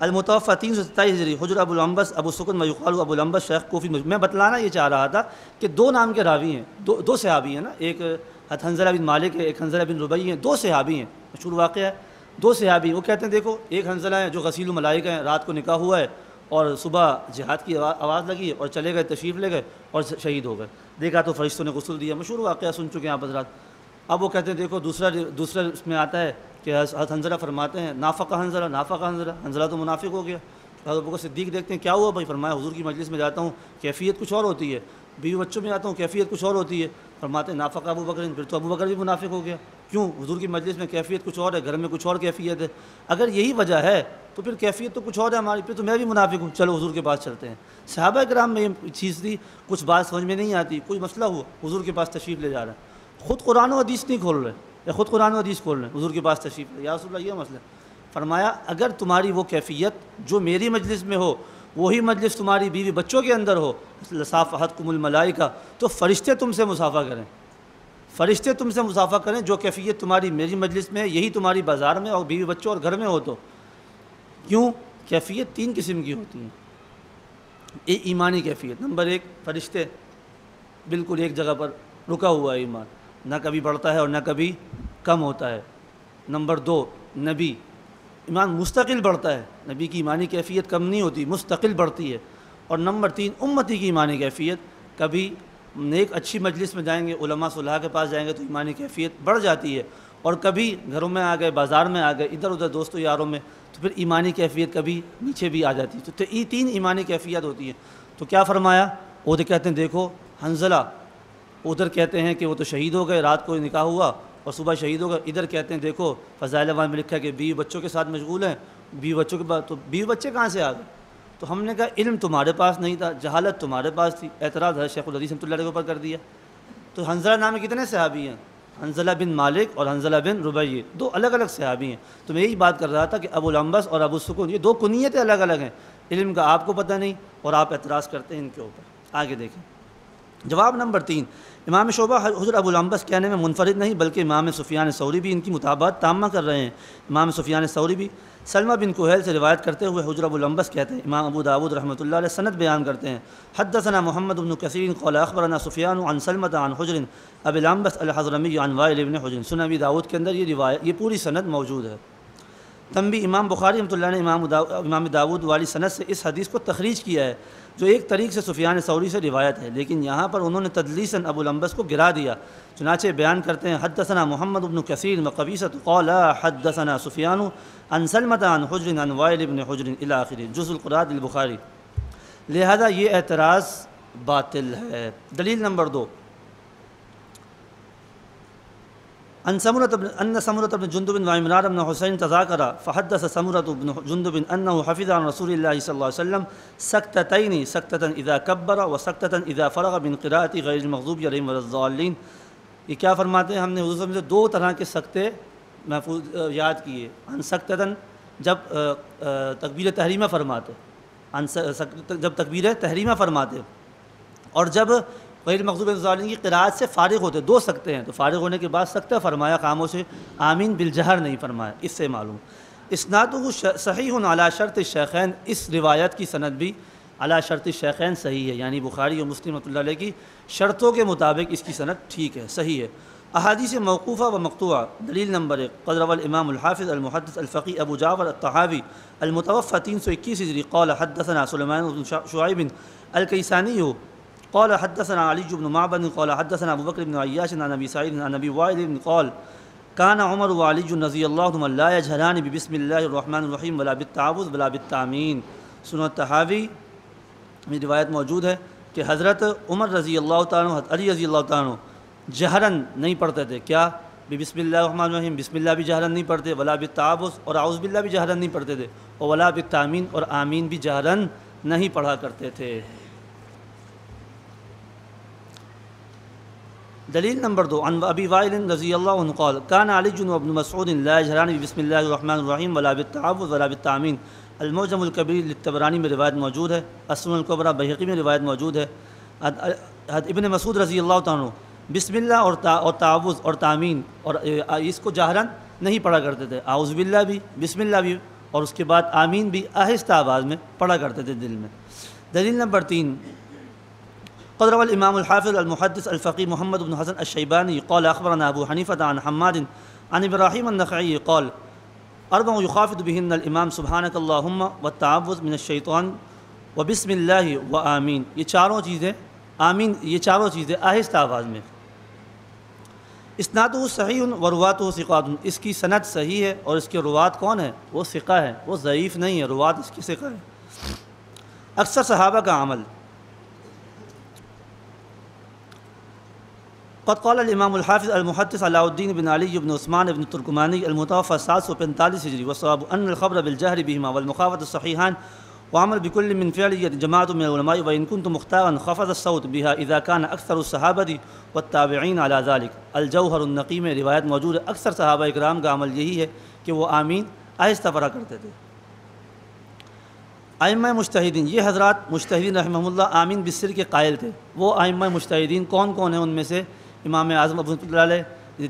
المتوفى 327 ہجری، حجر ابو العنبس ابو سکن ویقال ابو العنبس شیخ کوفی۔ میں بتلانا یہ چاہ رہا تھا کہ دو نام کے راوی ہیں، دو صحابی ہیں نا، ایک حنظلہ بن مالک ہے، ایک حنظلہ بن ربیع ہیں، دو صحابی ہیں، مشہور واقعہ ہے، دو صحابی۔ وہ کہتے ہیں دیکھو ایک حنظلہ ہے جو غسیل الملائکہ ہیں، رات کو نکاح ہوا ہے اور صبح جہاد کی آواز لگی ہے اور چلے گئے، تشریف لے گئے اور شہید ہو گئے، دیکھا تو فرشتوں نے غسل دیا، مشہور واقعہ سن چکے ہیں آپ حضرات۔ اب وہ کہتے ہیں دیکھو دوسرا اس میں آتا ہے کہ حضرت حنظلہ فرماتے ہیں نافقہ حنظلہ، حنظلہ تو منافق ہو گیا۔ حضرت ابوبکر صدیق دیکھتے ہیں کیا ہوا بھائی؟ فرمایا حضور کی مجلس میں جاتا ہوں کیفیت کچھ اور ہوتی ہے، بیوی بچوں میں آتا ہوں کیفیت کچھ اور ہوتی ہے۔ فرماتے ہیں نافقہ ابوبکر، پھر تو ابوبکر بھی منافق ہو گیا۔ کیوں؟ حضور کی مجلس میں کیفیت کچھ اور ہے، گھر میں کچھ اور کیفیت ہے۔ اگر یہی وجہ ہے تو پھر کیفیت تو کچھ اور ہے ہماری، پھر تو میں بھی منافق ہوں، چلو حضور کے پاس چلتے ہیں۔ صحابہ کرام میں یہ چیز تھی، کچھ بات سمجھ میں نہیں آتی، کوئی مسئلہ ہوا حضور کے پاس تشریف لے جا رہے ہیں، خود قرآن و حدیث نہیں کھول رہے یا خود قرآن و حدیث کھول رہے ہیں، حضور کے پاس تشریف لے، یا رسول اللہ یہ مسئلہ۔ فرمایا اگر تمہاری وہ کیفیت جو میری مجلس میں ہو وہی مجلس تمہاری بیوی بچوں کے اندر ہو، لصافحتکم الملائکہ، تو فرشتے تم سے مصافحہ کریں، فرشتے تم سے مصافحہ کریں۔ جو کیفیت تمہاری میری مجلس میں ہے یہی تمہاری بازار میں اور بیوی بچوں اور گھر میں ہو تو۔ کیوں؟ کیفیت تین قسم کی ہوتی ہیں۔ ایمانی کیفیت، نمبر ایک فرشتے بالکل ایک جگہ پر رکا ہوا ہے ایمان، نہ کبھی بڑھتا ہے اور نہ کبھی کم ہوتا ہے۔ نمبر دو نبی، ایمان مستقل بڑھتا ہے، نبی کی ایمانی کیفیت کم نہیں ہوتی، مستقل بڑھتی ہے۔ اور نمبر تین امتی کی ایمانی کیفیت، کبھی نیک اچھی مجلس میں جائیں گے، علماء صلحاء کے پاس جائیں گے تو ایمانی کیفیت بڑھ جاتی ہے، اور کبھی گھروں میں آ گئے، بازار میں آ گئے، ادھر ادھر دوستوں یاروں میں، تو پھر ایمانی کیفیت کبھی نیچے بھی آ جاتی ہے۔ تو یہ تین ایمانی کیفیت ہوتی ہیں۔ تو کیا فرمایا؟ وہ تو کہتے ہیں دیکھو حنظلہ، ادھر کہتے ہیں کہ وہ تو شہید ہو گئے، رات کو نکاح ہوا اور صبح شہید ہو گئے، ادھر کہتے ہیں دیکھو فضائل اعمال میں لکھا ہے کہ بیوی بچوں کے ساتھ مشغول ہیں، بیوی بچوں کے بعد، تو بیوی بچے کہاں سے آ گئے؟ تو ہم نے کہا علم تمہارے پاس نہیں تھا، جہالت تمہارے پاس تھی۔ اعتراض ہے شیخ الحدیث رحمۃ اللہ علیہ کے اوپر کر دیا۔ تو حنظلہ نام میں کتنے صحابی ہیں؟ حنظلہ بن مالک اور حنظلہ بن ربیع، دو الگ الگ صحابی ہیں۔ تو میں یہی بات کر رہا تھا کہ ابو العنبس اور ابو سکون یہ دو کنیتیں الگ الگ ہیں، علم کا آپ کو پتہ نہیں اور آپ اعتراض کرتے ہیں ان کے اوپر۔ آگے دیکھیں جواب نمبر 3، امام شعبہ حضرت ابو العنبس کہنے میں منفرد نہیں بلکہ امام سفیان ثوری بھی ان کی مطابقت تامہ کر رہے ہیں۔ امام سفیان ثوری بھی سلمہ بن کہیل سے روایت کرتے ہوئے حضرت ابو العنبس کہتے ہیں۔ امام ابو داود رحمۃ اللہ علیہ سند بیان کرتے ہیں، حدثنا محمد بن کثیر قال اخبرنا سفیان عن سلمۃ عن حجر ابی العنبس الحضرمی عن وائل بن حجر۔ سنن ابی داود کے اندر یہ روایت، یہ پوری سند موجود ہے۔ تنبیہ، امام بخاری رحمۃ اللہ نے امام داود والی سند سے اس حدیث کو تخریج کیا ہے جو ایک طریق سے سفیان ثوری سے روایت ہے، لیکن یہاں پر انہوں نے تدلیساً ابو العنبس کو گرا دیا۔ چنانچہ بیان کرتے ہیں حدثنا محمد بن کثیر وقبیصہ قال حدثنا سفیان عن سلمۃ عن حجر عن وائل بن حجر الی آخر جزء القراءۃ البخاری۔ لہذا یہ اعتراض باطل ہے۔ دلیل نمبر 2، ان سمرة بن جندب وعمران بن حسین تذاکرا فحدث سمرة بن جندب انه حفظ عن رسول اللہ صلی اللہ علیہ وسلم سکتتین، سکتة اذا کبر وسکتة اذا فرغ من قراءة غیر المغضوب علیہم ولا الضالین۔ یہ کیا فرماتے ہیں؟ ہم نے حضور صلی اللہ علیہ وسلم سے دو طرح کے سکتے محفوظ یاد کیے، ان سکتتن جب تکبیر تحریمہ فرماتے، جب تکبیر تحریمہ فرماتے، اور جب غیر مغضوب علیہم الضالین کی قراءت سے فارغ ہوتے، دو سکتے ہیں، تو فارغ ہونے کے بعد سکتہ فرمایا، خاموش سے آمین بالجہر نہیں فرمایا۔ اس سے معلوم اسنادہ صحیح علی شرط الشیخین، اس روایت کی سند بھی علی شرط الشیخین صحیح ہے، یعنی بخاری اور مسلم رحمۃ اللہ علیہ کی شرطوں کے مطابق اس کی سند ٹھیک ہے، صحیح ہے۔ احادیث موقوفہ و مقطوعہ، دلیل نمبر 1، قد روى الامام الحافظ المحدث الفقی ابو جعفر الطحاوی المتوفى 321 ہجری قال حدثنا سلیمان بن شعیب الکیسانی قال حدثنا علی بن معبد قال حدثنا ابو بکر بن عیاش عن ابی سعید عن ابی وائل قال كان عمر وعلی رضی اللہ عنہما لا یجهران ببسم اللہ الرحمن الرحیم ولا بالتعوذ ولا بالتامین۔ سنن الطحاوی میں روایت موجود ہے کہ حضرت عمر رضی اللہ تعالیٰ عنہ، علی رضی اللہ تعالیٰ عنہ جہرن نہیں پڑھتے تھے، کیا؟ بسم اللہ الرحمن الرحیم، بسم اللہ بھی جہرن نہیں پڑھتے، ولا بالتعوذ اور اعوذ باللہ بھی جہرن نہیں پڑھتے تھے، اور ولا بالتامین اور آمین بھی جہرن نہیں پڑھا کرتے تھے۔ دلیل نمبر 2، عن ابی وائل رضی اللہ عنہ قال كان علی وابن مسعود لا یجهران بسم اللہ الرحمن الرحیم ولا بالتعوذ ولا بالتامین۔ المعجم الکبیر للطبرانی میں روایت موجود ہے، السنن الکبریٰ بہقی میں روایت موجود ہے۔ ابن مسعود رضی اللہ تعالیٰ عنہ بسم اللہ اور تعوذ اور تامین اور اس کو جہرن نہیں پڑھا کرتے تھے، اعوذ باللہ بھی، بسم اللہ بھی اور اس کے بعد آمین بھی آہستہ آواز میں پڑھا کرتے تھے دل میں۔ دلیل نمبر 3، قد روى الإمام الحافظ المحدث الفقيه محمد بن حسن الشيباني قال أخبرنا أبو حنيفة عن حماد عن إبراهيم النخعي قال أربع يخافض بهن الإمام سبحانك اللهم والتعوذ من الشيطان وبسم الله وآمین، یہ چاروں چیزیں آمین، یہ چاروں چیزیں آہستہ آواز میں۔ اسنادہ صحیح و رواتہ ثقات، اس کی سند صحیح ہے اور اس کے روات کون ہے؟ وہ ثقہ ہے، وہ ضعیف نہیں ہے، روات اس کی ثقہ ہے۔ اکثر صحابہ کا عمل۔ قد قال الامام الحافظ المحدث علاء الدین بن علی بن عثمان بن ترکمانی المتوفى 745 ہجری، والصواب ان الخبر بالجہر بهما والمخافة الصحيحان وعمل بكل من فعله جماعة من العلماء وإن كنت مختارا خفض الصوت بها إذا كان أكثر الصحابة والتابعين على ذلك۔ الجوہر النقی میں روایت موجود ہے، اکثر صحابہ اکرام کا عمل یہی ہے کہ وہ آمین آہستہ پڑھا کرتے تھے۔ ائمہ مجتہدین، یہ حضرات مجتہدین رحمہ اللہ آمین بالسر کے قائل تھے۔ وہ ائمہ مجتہدین کون کون ہیں؟ ان میں سے امام اعظم ابو اللہ علیہ،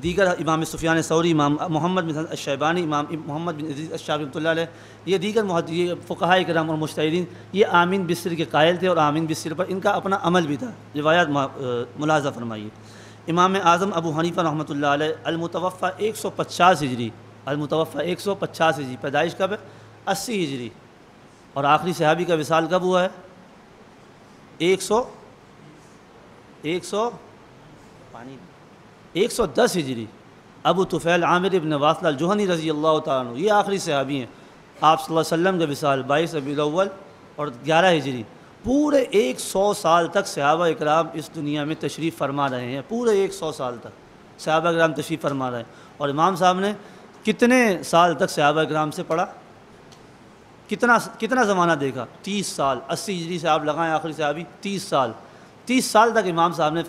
دیگر امام سفیان ثوری، امام محمد بن الشیبانی، امام محمد بن عزیز الشافعی رحمۃ اللہ علیہ، یہ دیگر یہ فقہاء کرام اور مجتہدین یہ آمین بالسر کے قائل تھے، اور آمین بالسر پر ان کا اپنا عمل بھی تھا۔ روایات ملاحظہ فرمائیے۔ امام اعظم ابو حنیفہ رحمۃ اللہ علیہ المتوفى 150 ہجری، المتوفى 150 ہجری، پیدائش کب ہے؟ 80 ہجری، اور آخری صحابی کا وصال کب ہوا ہے؟ 110 ہجری۔ ابو طفیل عامر ابن واصلہ الجہنی رضی اللہ تعالیٰ عنہ، یہ آخری صحابی ہیں۔ آپ صلی اللہ علیہ وسلم کا وصال 22 ربیع الاول اور 11 ہجری۔ پورے 100 سال تک صحابہ اکرام اس دنیا میں تشریف فرما رہے ہیں، پورے 100 سال تک صحابہ اکرام تشریف فرما رہے ہیں۔ اور امام صاحب نے کتنے سال تک صحابہ اکرام سے پڑھا؟ کتنا زمانہ دیکھا؟ 30 سال۔ 80 ہجری سے آپ لگائیں آخری صحابی، 30 سال تک امام صاحب نے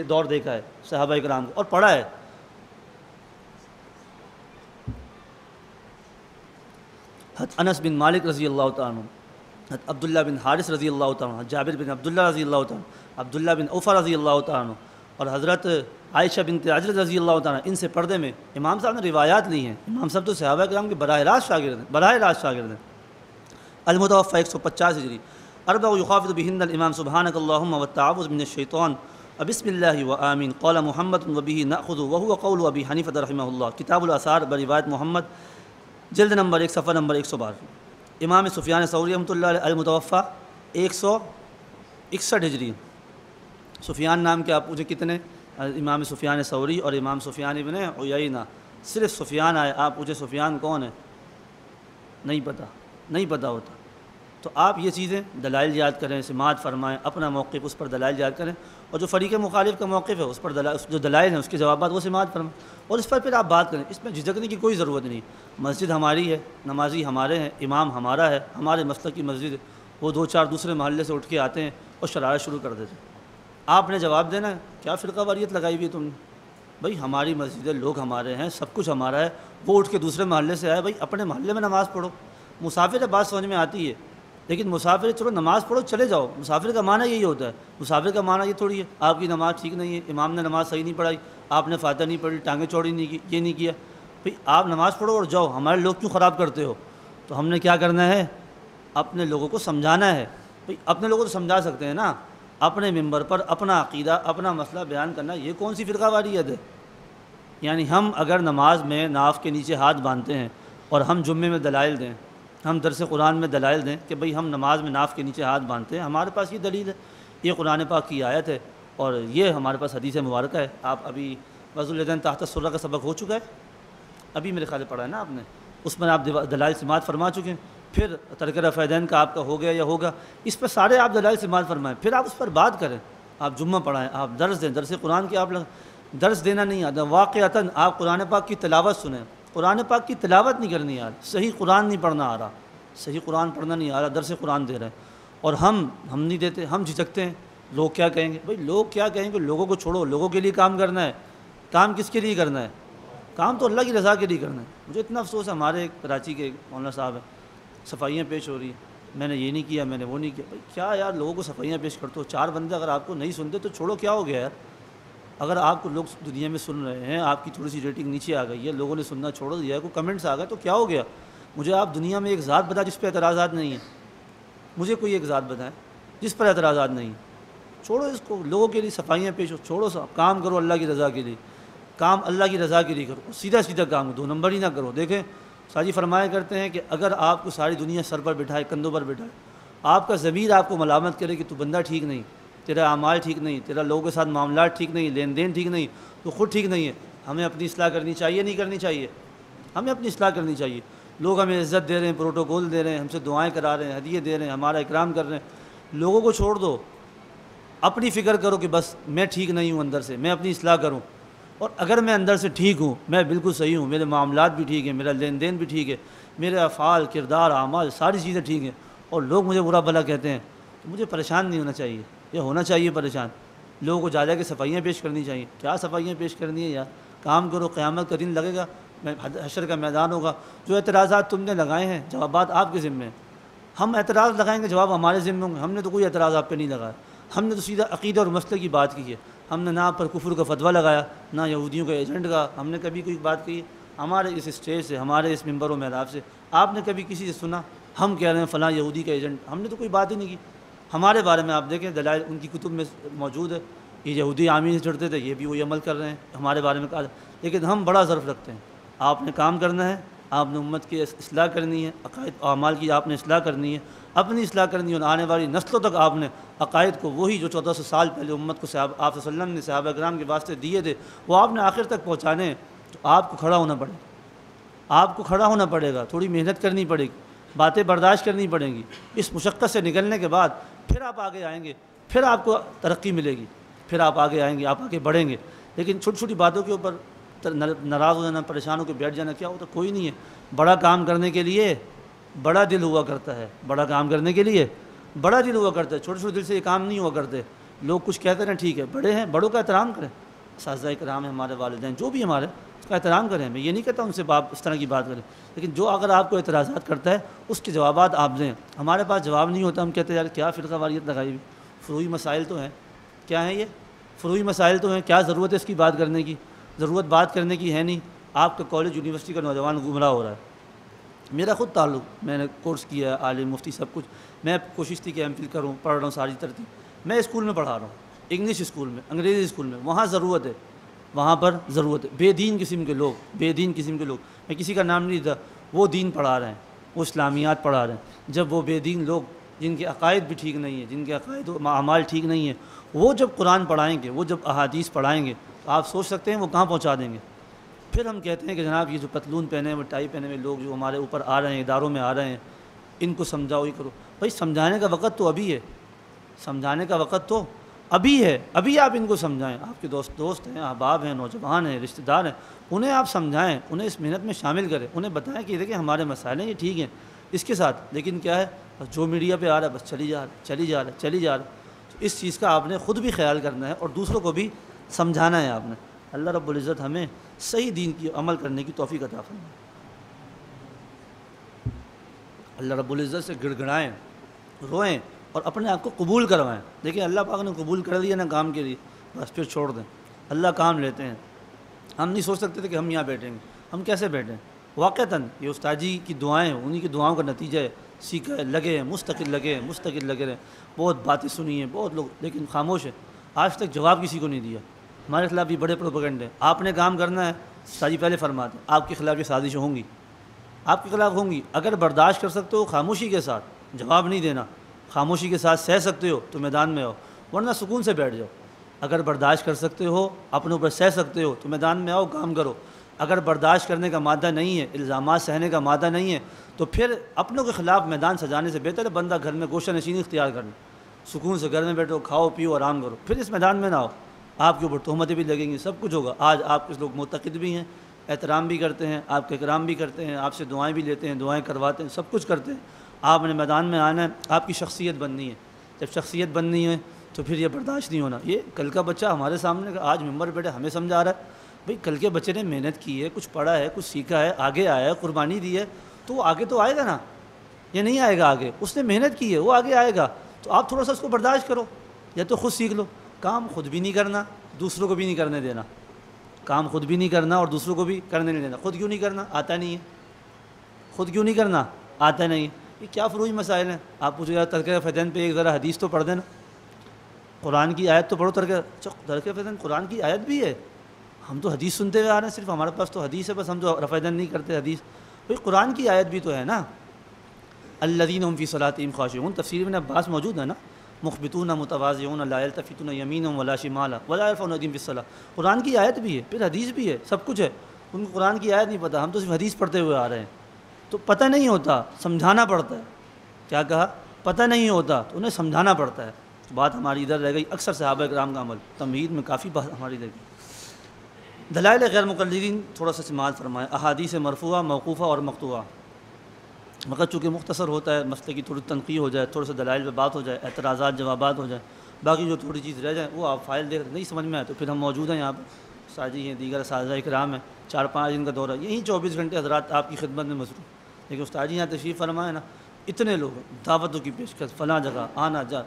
دور دیکھا ہے صحابہ اکرام کو اور پڑھا ہے۔ حضرت انس بن مالک رضی اللہ تعالیٰ عنہ، حضرت عبداللہ بن حارث رضی اللہ تعالیٰ عنہ، جابر بن عبداللہ رضی اللہ تعالیٰ عنہ، عبداللہ بن عوفہ رضی اللہ تعالیٰ عنہ، اور حضرت عائشہ بنت عجلہ رضی اللہ تعالیٰ عنہ، ان سے پردے میں امام صاحب نے روایات لی ہیں۔ امام صاحب تو صحابہ کرام کے براہ راست شاگرد ہیں۔ المتوفى 150 ہجری۔ اربع یخافض بهن الامام سبحانک اللہم والتعوذ من الشیطان بسم اللہ وآمین، قال محمد وبه نأخذ وهو قول ابی حنیفہ رحمہ اللہ، کتاب الاثار بروایت محمد، جلد نمبر 1 صفحہ نمبر 112۔ امام سفیان ثوری رحمۃ اللہ علیہ المتوفى 161 ہجری۔ سفیان نام کے آپ پوچھیں کتنے؟ امام سفیان ثوری اور امام سفیان ابن عیینہ، صرف سفیان آئے، آپ پوچھیں سفیان کون ہے؟ نہیں پتہ ہوتا۔ تو آپ یہ چیزیں دلائل یاد کریں، سماعت فرمائیں، اپنا موقف اس پر دلائل یاد کریں، اور جو فریق مخالف کا موقف ہے اس پر جو دلائل ہیں اس کے جوابات وہ سماعت فرمائیں، اور اس پر پھر آپ بات کریں۔ اس میں جھجکنے کی کوئی ضرورت نہیں۔ مسجد ہماری ہے، نمازی ہمارے ہیں، امام ہمارا ہے، ہمارے مسلک کی مسجد ہے۔ وہ 2-4 دوسرے محلے سے اٹھ کے آتے ہیں اور شرارت شروع کر دیتے ہیں، آپ نے جواب دینا ہے کیا فرقہ واریت لگائی ہوئی ہے تم نے؟ بھائی ہماری مسجد ہے، لوگ ہمارے ہیں، سب کچھ ہمارا ہے۔ وہ اٹھ کے دوسرے محلے سے آئے، بھائی اپنے محلے میں نماز پڑھو۔ مسافر ہے، بات سمجھ میں آتی ہے، لیکن مسافر چلو نماز پڑھو چلے جاؤ، مسافر کا معنی یہی ہوتا ہے۔ مسافر کا معنی یہ تھوڑی ہے آپ کی نماز ٹھیک نہیں ہے، امام نے نماز صحیح نہیں پڑھائی، آپ نے فاتحہ نہیں پڑھی، ٹانگیں چوڑی نہیں کی، یہ نہیں کیا، بھئی آپ نماز پڑھو اور جاؤ، ہمارے لوگ کیوں خراب کرتے ہو؟ تو ہم نے کیا کرنا ہے؟ اپنے لوگوں کو سمجھانا ہے۔ بھئی اپنے لوگوں کو سمجھا سکتے ہیں نا، اپنے ممبر پر اپنا عقیدہ، اپنا مسئلہ بیان کرنا، یہ کون سی فرقہ واریت ہے؟ یعنی ہم اگر نماز میں ناف کے نیچے ہاتھ باندھتے ہیں اور ہم جمعے میں دلائل دیں، ہم درس قرآن میں دلائل دیں کہ بھئی ہم نماز میں ناف کے نیچے ہاتھ باندھتے ہیں، ہمارے پاس یہ دلیل ہے، یہ قرآن پاک کی آیت ہے، اور یہ ہمارے پاس حدیث مبارکہ ہے۔ آپ ابھی وضو الیدین تحت السرہ کا سبق ہو چکا ہے، ابھی میرے خیال پڑھا ہے نا آپ نے، اس میں آپ دلائل سماعت فرما چکے ہیں۔ پھر ترک رفع یدین کا آپ کا ہو گیا یا ہوگا، اس پر سارے آپ دلائل سماعت فرمائیں، پھر آپ اس پر بات کریں، آپ جمعہ پڑھائیں، آپ درس دیں، درس قرآن کی آپ درس دینا نہیں آتا، واقعتاً آپ قرآن پاک کی تلاوت سنیں، قرآن پاک کی تلاوت نہیں کرنی آ رہی، صحیح قرآن نہیں پڑھنا آ رہا، صحیح قرآن پڑھنا نہیں آ رہا، درس قرآن دے رہے ہیں، اور ہم نہیں دیتے، ہم جھجکتے ہیں، لوگ کیا کہیں گے؟ بھئی لوگ کیا کہیں گے؟ لوگوں کو چھوڑو، لوگوں کے لیے کام کرنا ہے۔ کام کس کے لیے کرنا ہے؟ کام تو اللہ کی رضا کے لیے کرنا ہے۔ مجھے اتنا افسوس ہے، ہمارے کراچی کے مولانا صاحب ہیں، صفائیاں پیش ہو رہی ہیں، میں نے یہ نہیں کیا، میں نے وہ نہیں کیا۔ بھئی کیا یار، لوگوں کو صفائیاں پیش کرتے ہو، 4 بندے اگر آپ کو نہیں سنتے تو چھوڑو، کیا ہو گیا یار؟ اگر آپ کو لوگ دنیا میں سن رہے ہیں، آپ کی تھوڑی سی ریٹنگ نیچے آ گئی ہے، لوگوں نے سننا چھوڑ دیا ہے، کوئی کمنٹس آ گئے تو کیا ہو گیا؟ مجھے آپ دنیا میں ایک ذات بتائیں جس پہ اعتراضات نہیں ہیں، مجھے کوئی ایک ذات بتائیں جس پر اعتراضات نہیں ہیں۔ چھوڑو اس کو، لوگوں کے لیے صفائیاں پیش ہو، چھوڑو سا کام کرو اللہ کی رضا کے لیے، کام اللہ کی رضا کے لیے کرو، سیدھا سیدھا کام، دو نمبر ہی نہ کرو۔ دیکھیں ساجی فرمایا کرتے ہیں کہ اگر آپ کو ساری دنیا سر پر بٹھائے، کندھوں پر بٹھائے، آپ کا ضمیر آپ کو ملامت کرے کہ تو بندہ ٹھیک نہیں، تیرا اعمال ٹھیک نہیں، تیرا لوگوں کے ساتھ معاملات ٹھیک نہیں، لین دین ٹھیک نہیں، تو خود ٹھیک نہیں ہے، ہمیں اپنی اصلاح کرنی چاہیے نہیں کرنی چاہیے؟ ہمیں اپنی اصلاح کرنی چاہیے۔ لوگ ہمیں عزت دے رہے ہیں، پروٹوکول دے رہے ہیں، ہم سے دعائیں کرا رہے ہیں، ہدیے دے رہے ہیں، ہمارا اکرام کر رہے ہیں، لوگوں کو چھوڑ دو، اپنی فکر کرو کہ بس میں ٹھیک نہیں ہوں اندر سے، میں اپنی اصلاح کروں، اور اگر میں اندر سے ٹھیک ہوں، میں بالکل صحیح ہوں، میرے معاملات بھی ٹھیک ہیں، میرا لین دین بھی ٹھیک ہے، میرے افعال، کردار، اعمال ساری چیزیں ٹھیک ہیں، اور لوگ مجھے برا بھلا کہتے ہیں، تو مجھے پریشان نہیں ہونا چاہیے، یہ ہونا چاہیے پریشان، لوگوں کو جا کے صفائیاں پیش کرنی چاہیے۔ کیا صفائیاں پیش کرنی ہے یار؟ کام کرو، قیامت کا دن لگے گا، حشر کا میدان ہوگا، جو اعتراضات تم نے لگائے ہیں جوابات آپ کے ذمے ہیں۔ ہم اعتراض لگائیں گے، جواب ہمارے ذمے ہوں گے، ہم نے تو کوئی اعتراض آپ پہ نہیں لگایا، ہم نے تو سیدھا عقیدہ اور مسئلے کی بات کی ہے، ہم نے نہ آپ پر کفر کا فتویٰ لگایا، نہ یہودیوں کا ایجنٹ کا، ہم نے کبھی کوئی بات کی ہمارے اس اسٹیج سے، ہمارے اس ممبر و محراب سے؟ آپ نے کبھی کسی سے سنا ہم کہہ رہے ہیں فلاں یہودی کا ایجنٹ؟ ہم نے تو کوئی بات ہی نہیں کی۔ ہمارے بارے میں آپ دیکھیں دلائل ان کی کتب میں موجود ہے، یہ یہودی آمین سے چڑھتے تھے، یہ بھی وہی عمل کر رہے ہیں ہمارے بارے میں کہا، لیکن ہم بڑا ظرف رکھتے ہیں۔ آپ نے کام کرنا ہے، آپ نے امت کی اصلاح کرنی ہے، عقائد و اعمال کی آپ نے اصلاح کرنی ہے، اپنی اصلاح کرنی ہے، اور آنے والی نسلوں تک آپ نے عقائد کو وہی جو 1400 سال پہلے امت کو آپ صلی اللہ علیہ وسلم نے صحابہ کرام کے واسطے دیے تھے، وہ آپ نے آخر تک پہنچانے ہیں۔ تو آپ کو کھڑا ہونا پڑے گا، آپ کو کھڑا ہونا پڑے گا، تھوڑی محنت کرنی پڑے گی، باتیں برداشت کرنی پڑیں گی۔ اس مشقت سے نکلنے کے بعد پھر آپ آگے آئیں گے، پھر آپ کو ترقی ملے گی، پھر آپ آگے آئیں گے، آپ آگے بڑھیں گے۔ لیکن چھوٹی چھوٹی باتوں کے اوپر ناراض ہو جانا، پریشان ہو کے بیٹھ جانا، کیا ہوتا؟ کوئی نہیں ہے۔ بڑا کام کرنے کے لیے بڑا دل ہوا کرتا ہے، بڑا کام کرنے کے لیے بڑا دل ہوا کرتا ہے، چھوٹے چھوٹے دل سے یہ کام نہیں ہوا کرتے۔ لوگ کچھ کہتے ہیں ٹھیک ہے، بڑے ہیں، بڑوں کا احترام کریں، اساتذہ کرام ہیں، ہمارے والدین جو بھی ہمارے، اس کا احترام کریں۔ میں یہ نہیں کہتا ان سے اس طرح کی بات کریں، لیکن جو اگر آپ کو اعتراضات کرتا ہے اس کے جوابات آپ دیں۔ ہمارے پاس جواب نہیں ہوتا، ہم کہتے ہیں یار کیا فرقہ واریت لگائی ہوئی، فروعی مسائل تو ہیں، کیا ہیں یہ فروعی مسائل تو ہیں، کیا ضرورت ہے اس کی بات کرنے کی؟ ضرورت بات کرنے کی ہے نہیں۔ آپ کا کالج یونیورسٹی کا نوجوان گمراہ ہو رہا ہے۔ میرا خود تعلق، میں نے کورس کیا ہے، عالم مفتی سب کچھ، میں کوشش تھی کہ ایم فل کروں، پڑھ رہا ہوں ساری ترتیب، میں اسکول میں پڑھا رہا ہوں، انگلش اسکول میں، انگریزی اسکول میں، وہاں ضرورت ہے، وہاں پر ضرورت ہے۔ بے دین قسم کے لوگ، بے دین قسم کے لوگ، میں کسی کا نام نہیں لیتا، وہ دین پڑھا رہے ہیں، وہ اسلامیات پڑھا رہے ہیں۔ جب وہ بے دین لوگ جن کے عقائد بھی ٹھیک نہیں ہیں، جن کے عقائد و اعمال ٹھیک نہیں ہیں، وہ جب قرآن پڑھائیں گے، وہ جب احادیث پڑھائیں گے، تو آپ سوچ سکتے ہیں وہ کہاں پہنچا دیں گے۔ پھر ہم کہتے ہیں کہ جناب یہ جو پتلون پہنے ہوئے، ٹائی پہنے ہوئے لوگ جو ہمارے اوپر آ رہے ہیں، اداروں میں آ رہے ہیں، ان کو سمجھاؤ، ہی کرو۔ بھائی سمجھانے کا وقت تو ابھی ہے، سمجھانے کا وقت تو ابھی ہے، ابھی آپ ان کو سمجھائیں۔ آپ کے دوست ہیں، احباب ہیں، نوجوان ہیں، رشتہ دار ہیں، انہیں آپ سمجھائیں، انہیں اس محنت میں شامل کریں، انہیں بتائیں کہ دیکھیں ہمارے مسائل ہیں، یہ ٹھیک ہیں اس کے ساتھ، لیکن کیا ہے بس جو میڈیا پہ آ رہا ہے بس چلی جا رہا ہے۔ تو اس چیز کا آپ نے خود بھی خیال کرنا ہے اور دوسروں کو بھی سمجھانا ہے آپ نے۔ اللہ رب العزت ہمیں صحیح دین کی عمل کرنے کی توفیق عطا فرمائے۔ اللہ رب العزت سے گڑ گڑائیں، روئیں اور اپنے آپ کو قبول کروائیں۔ دیکھیں اللہ پاک نے قبول کر دیا نا کام کے لیے، بس پھر چھوڑ دیں، اللہ کام لیتے ہیں۔ ہم نہیں سوچ سکتے تھے کہ ہم یہاں بیٹھیں گے، ہم کیسے بیٹھیں؟ واقعتاً یہ استاد جی کی دعائیں، انہی کی دعاؤں کا نتیجہ ہے، سیکھا ہے، لگے ہیں، مستقل لگے رہے، بہت باتیں سنی ہیں بہت لوگ، لیکن خاموش ہیں، آج تک جواب کسی کو نہیں دیا۔ ہمارے خلاف بھی بڑے پروپیگنڈے ہیں، آپ نے کام کرنا ہے، استاد جی پہلے فرماتے ہیں آپ کے خلاف یہ سازشیں ہوں گی، آپ کے خلاف ہوں گی، اگر برداشت کر سکتے ہو خاموشی کے ساتھ، جواب نہیں دینا، خاموشی کے ساتھ سہ سکتے ہو تو میدان میں آؤ، ورنہ سکون سے بیٹھ جاؤ۔ اگر برداشت کر سکتے ہو، اپنے اوپر سہ سکتے ہو تو میدان میں آؤ، کام کرو۔ اگر برداشت کرنے کا مادہ نہیں ہے، الزامات سہنے کا مادہ نہیں ہے، تو پھر اپنوں کے خلاف میدان سجانے سے بہتر ہے بندہ گھر میں گوشہ نشینی اختیار کر لے، سکون سے گھر میں بیٹھو، کھاؤ پیو آرام کرو، پھر اس میدان میں نہ آؤ، آپ کے اوپر تہمتیں بھی لگیں گی، سب کچھ ہوگا۔ آج آپ کچھ لوگ معتقد بھی ہیں، احترام بھی کرتے ہیں، آپ کے اکرام بھی کرتے ہیں، آپ سے دعائیں بھی لیتے ہیں، دعائیں کرواتے ہیں، سب کچھ کرتے ہیں۔ آپ نے میدان میں آنا ہے، آپ کی شخصیت بننی ہے۔ جب شخصیت بننی ہے تو پھر یہ برداشت نہیں ہونا۔ یہ کل کا بچہ ہمارے سامنے آج ممبر بیٹھے ہمیں سمجھا رہا ہے، بھئی کل کے بچے نے محنت کی ہے، کچھ پڑھا ہے، کچھ سیکھا ہے، آگے آیا ہے، قربانی دی ہے، تو وہ آگے تو آئے گا نا، یہ نہیں آئے گا آگے، اس نے محنت کی ہے، وہ آگے آئے گا، تو آپ تھوڑا سا اس کو برداشت کرو، یا تو خود سیکھ لو۔ کام خود بھی نہیں کرنا، دوسروں کو بھی نہیں کرنے دینا، کام خود بھی نہیں کرنا اور دوسروں کو بھی کرنے نہیں دینا۔ خود کیوں نہیں کرنا؟ آتا نہیں ہے، خود کیوں نہیں کرنا؟ آتا نہیں. یہ کیا فروعی مسائل ہیں؟ آپ پوچھے گا ترک فتن پہ ایک ذرا حدیث تو پڑھ دینا, قرآن کی آیت تو پڑھو. ترک فتن قرآن کی آیت بھی ہے. ہم تو حدیث سنتے ہوئے آ رہے ہیں, صرف ہمارے پاس تو حدیث ہے, بس ہم تو رفع یدین نہیں کرتے حدیث. بھائی قرآن کی آیت بھی تو ہے نا, الذین هم فی صلاتہم خاشعون, تفسیر ابن عباس موجود ہے نا, مخبتون متواضعون لا یلتفتون یمینا ولا شمالا ولا یرفعون ایدیہم فی الصلاۃ. قرآن کی آیت بھی ہے, پھر حدیث بھی ہے, سب کچھ ہے. ان کو قرآن کی آیت نہیں پتہ, ہم تو صرف حدیث پڑھتے ہوئے آ رہے ہیں. تو پتہ نہیں ہوتا, سمجھانا پڑتا ہے. کیا کہا؟ پتہ نہیں ہوتا تو انہیں سمجھانا پڑتا ہے. بات ہماری ادھر رہ گئی. اکثر صحابہ کرام کا عمل, تمہید میں کافی بات ہماری رہ گئی. دلائل غیر مقلدین تھوڑا سا استعمال فرمائیں. احادیث مرفوعہ, موقوفہ اور مقطوعہ. مگر چونکہ مختصر ہوتا ہے, مسئلے کی تھوڑی تنقید ہو جائے, تھوڑے سے دلائل پہ بات ہو جائے, اعتراضات جوابات ہو جائیں, باقی جو تھوڑی چیز رہ جائیں وہ آپ فائل دیکھ نہیں سمجھ میں آئے تو پھر ہم موجود ہیں یہاں پہ, ساجی ہیں, دیگر اساتذہ کرام ہیں, 4-5 دن کا دورہ, یہیں 24 گھنٹے حضرات آپ کی خدمت میں مصروف. لیکن استاد جی یہاں تشریف فرمائے نا, اتنے لوگ دعوتوں کی پیشکش, فلاں جگہ آنا جا,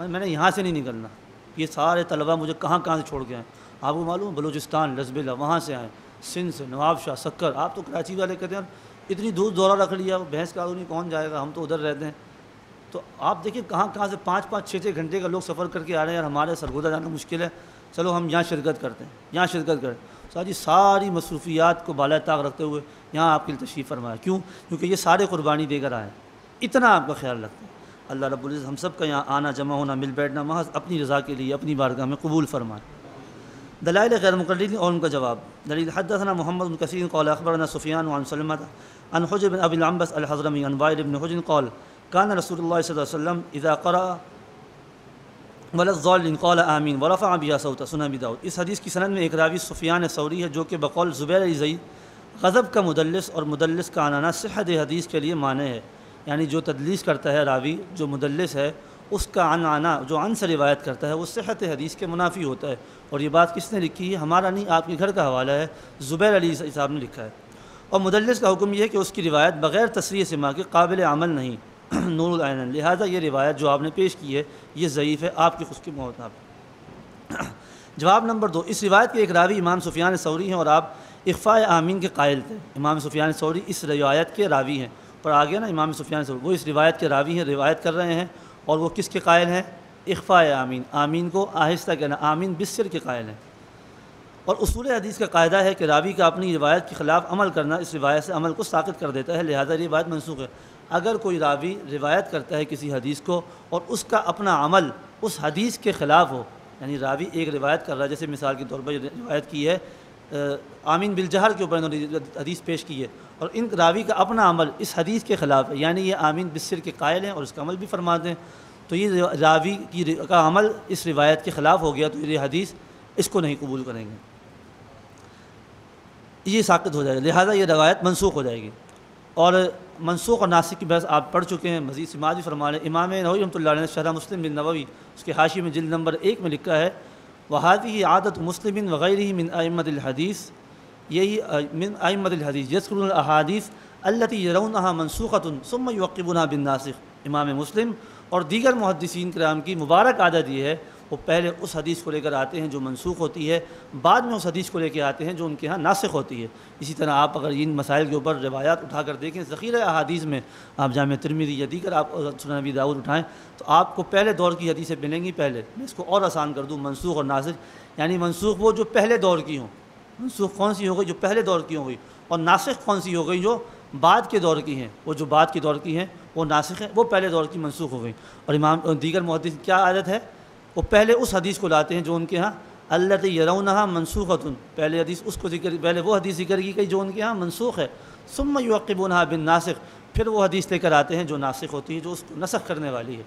میں نے یہاں سے نہیں نکلنا. یہ سارے طلباء مجھے کہاں سے چھوڑ کے آئے. آپ کو معلوم بلوچستان, لزبیلا, وہاں سے آئے, سندھ سے, نواب شاہ, سکر. آپ تو کراچی والے کہتے ہیں اتنی دور دورہ رکھ لیا, بھینس کالونی کون جائے گا, ہم تو ادھر رہتے ہیں. تو آپ دیکھیں کہاں سے 5-5, 6-6 گھنٹے کا لوگ سفر کر کے آ رہے ہیں, اور ہمارے سرگودا جانا مشکل ہے. چلو ہم یہاں شرکت کرتے ہیں, یہاں شرکت کریں. ساری ساری مصروفیات کو بالائے طاق رکھتے ہوئے یہاں آپ کے لیے تشریف فرمایا. کیوں؟ کیونکہ یہ سارے قربانی دے کر آئے, اتنا آپ کا خیال رکھتے ہیں. اللہ رب العزت ہم سب کا یہاں آنا, جمع ہونا, مل بیٹھنا محض اپنی رضا کے لیے, اپنی بارگاہ میں قبول فرمائے. دلائل غیر مقلدین اور ان کا جواب. دلیل حدثنا محمد بن کثیر قال اخبرنا سفیان عن سلمہ عن حجر بن ابی العنبس الحضرمی عن وائل بن حجر قال كان رسول اللہ صلی اللہ علیہ وسلم اذا قرأ ولا الضالین قال آمین ورفع بها صوتا. سنن ابی داؤد. اس حدیث کی سند میں ایک راوی سفیان ثوری ہے جو کہ بقول زبیر زید غضب کا مدلس اور مدلس کا عنانہ صحت حدیث کے لیے معنی ہے. یعنی جو تدلیس کرتا ہے راوی, جو مدلس ہے, اس کا عنانہ جو عن سے روایت کرتا ہے وہ صحت حدیث کے منافی ہوتا ہے. اور یہ بات کس نے لکھی ہے؟ ہمارا نہیں, آپ کے گھر کا حوالہ ہے, زبیر علی صاحب نے لکھا ہے. اور مدلس کا حکم یہ ہے کہ اس کی روایت بغیر تصریح سما کے قابل عمل نہیں, نور العین. لہذا یہ روایت جو آپ نے پیش کی ہے یہ ضعیف ہے آپ کی خود کے مطابق. جواب نمبر 2. اس روایت کے ایک راوی امام سفیان ثوری ہیں اور آپ اخفاء آمین کے قائل تھے. امام سفیان ثوری اس روایت کے راوی ہیں, پر آگے نا امام سفیان ثوری وہ اس روایت کے راوی ہیں, روایت کر رہے ہیں, اور وہ کس کے قائل ہیں؟ اخفاء آمین, آمین کو آہستہ کہنا, آمین بالسر کے قائل ہیں. اور اصول حدیث کا قاعدہ ہے کہ راوی کا اپنی روایت کے خلاف عمل کرنا اس روایت سے عمل کو ساقط کر دیتا ہے, لہذا یہ روایت منسوخ ہے. اگر کوئی راوی روایت کرتا ہے کسی حدیث کو اور اس کا اپنا عمل اس حدیث کے خلاف ہو, یعنی راوی ایک روایت کر رہا ہے, جیسے مثال کے طور پر روایت کی ہے آمین بالجہر کے اوپر انہوں نے حدیث پیش کی ہے, اور ان راوی کا اپنا عمل اس حدیث کے خلاف ہے, یعنی یہ آمین بالسر کے قائل ہیں اور اس کا عمل بھی فرماتے ہیں, تو یہ راوی کا عمل اس روایت کے خلاف ہو گیا, تو یہ حدیث اس کو نہیں قبول کریں گے, یہ ساقط ہو جائے گا. لہٰذا یہ روایت منسوخ ہو جائے گی. اور منسوخ اور ناسخ کی بحث آپ پڑھ چکے ہیں, مزید سماعت بھی فرما لیں. امام نووی رحمۃ اللہ علیہ نے شرح مسلم بن نووی اس کے حاشی میں جلد نمبر 1 میں لکھا ہے, وہذہ عادت مسلم وغیرہ من ائمۃ الحدیث, یہی من ائمۃ الحدیث یذکرون الاحادیث التی یرونها منسوخۃ ثم یعقبونها بالناسخ. امام مسلم اور دیگر محدثین کرام کی مبارک عادت یہ ہے, وہ پہلے اس حدیث کو لے کر آتے ہیں جو منسوخ ہوتی ہے, بعد میں اس حدیث کو لے کے آتے ہیں جو ان کے ہاں ناسخ ہوتی ہے. اسی طرح آپ اگر ان مسائل کے اوپر روایات اٹھا کر دیکھیں, ذخیرہ احادیث میں آپ جامع ترمذی یا دیگر آپ سنن ابی داؤد اٹھائیں تو آپ کو پہلے دور کی حدیثیں ملیں گی. پہلے میں اس کو اور آسان کر دوں, منسوخ اور ناسخ, یعنی منسوخ وہ جو پہلے دور کی ہوں, منسوخ کون سی ہو گئی؟ جو پہلے دور کی ہو گئی, اور ناسخ کون سی ہو گئی؟ جو بعد کے دور کی ہیں. وہ جو بعد کے دور کی ہیں وہ ناسخ ہیں, وہ پہلے دور کی منسوخ ہو گئی. اور امام دیگر محدث کیا عادت ہے؟ وہ پہلے اس حدیث کو لاتے ہیں جو ان کے ہاں التی یرونہا منسوخۃ, پہلے حدیث اس کو ذکر, پہلے وہ حدیث ذکر کی گئی جو ان کے ہاں منسوخ ہے, ثم یعقبونہا بالناسخ, پھر وہ حدیث لے کر آتے ہیں جو ناسخ ہوتی ہے, جو اس کو نسخ کرنے والی ہے.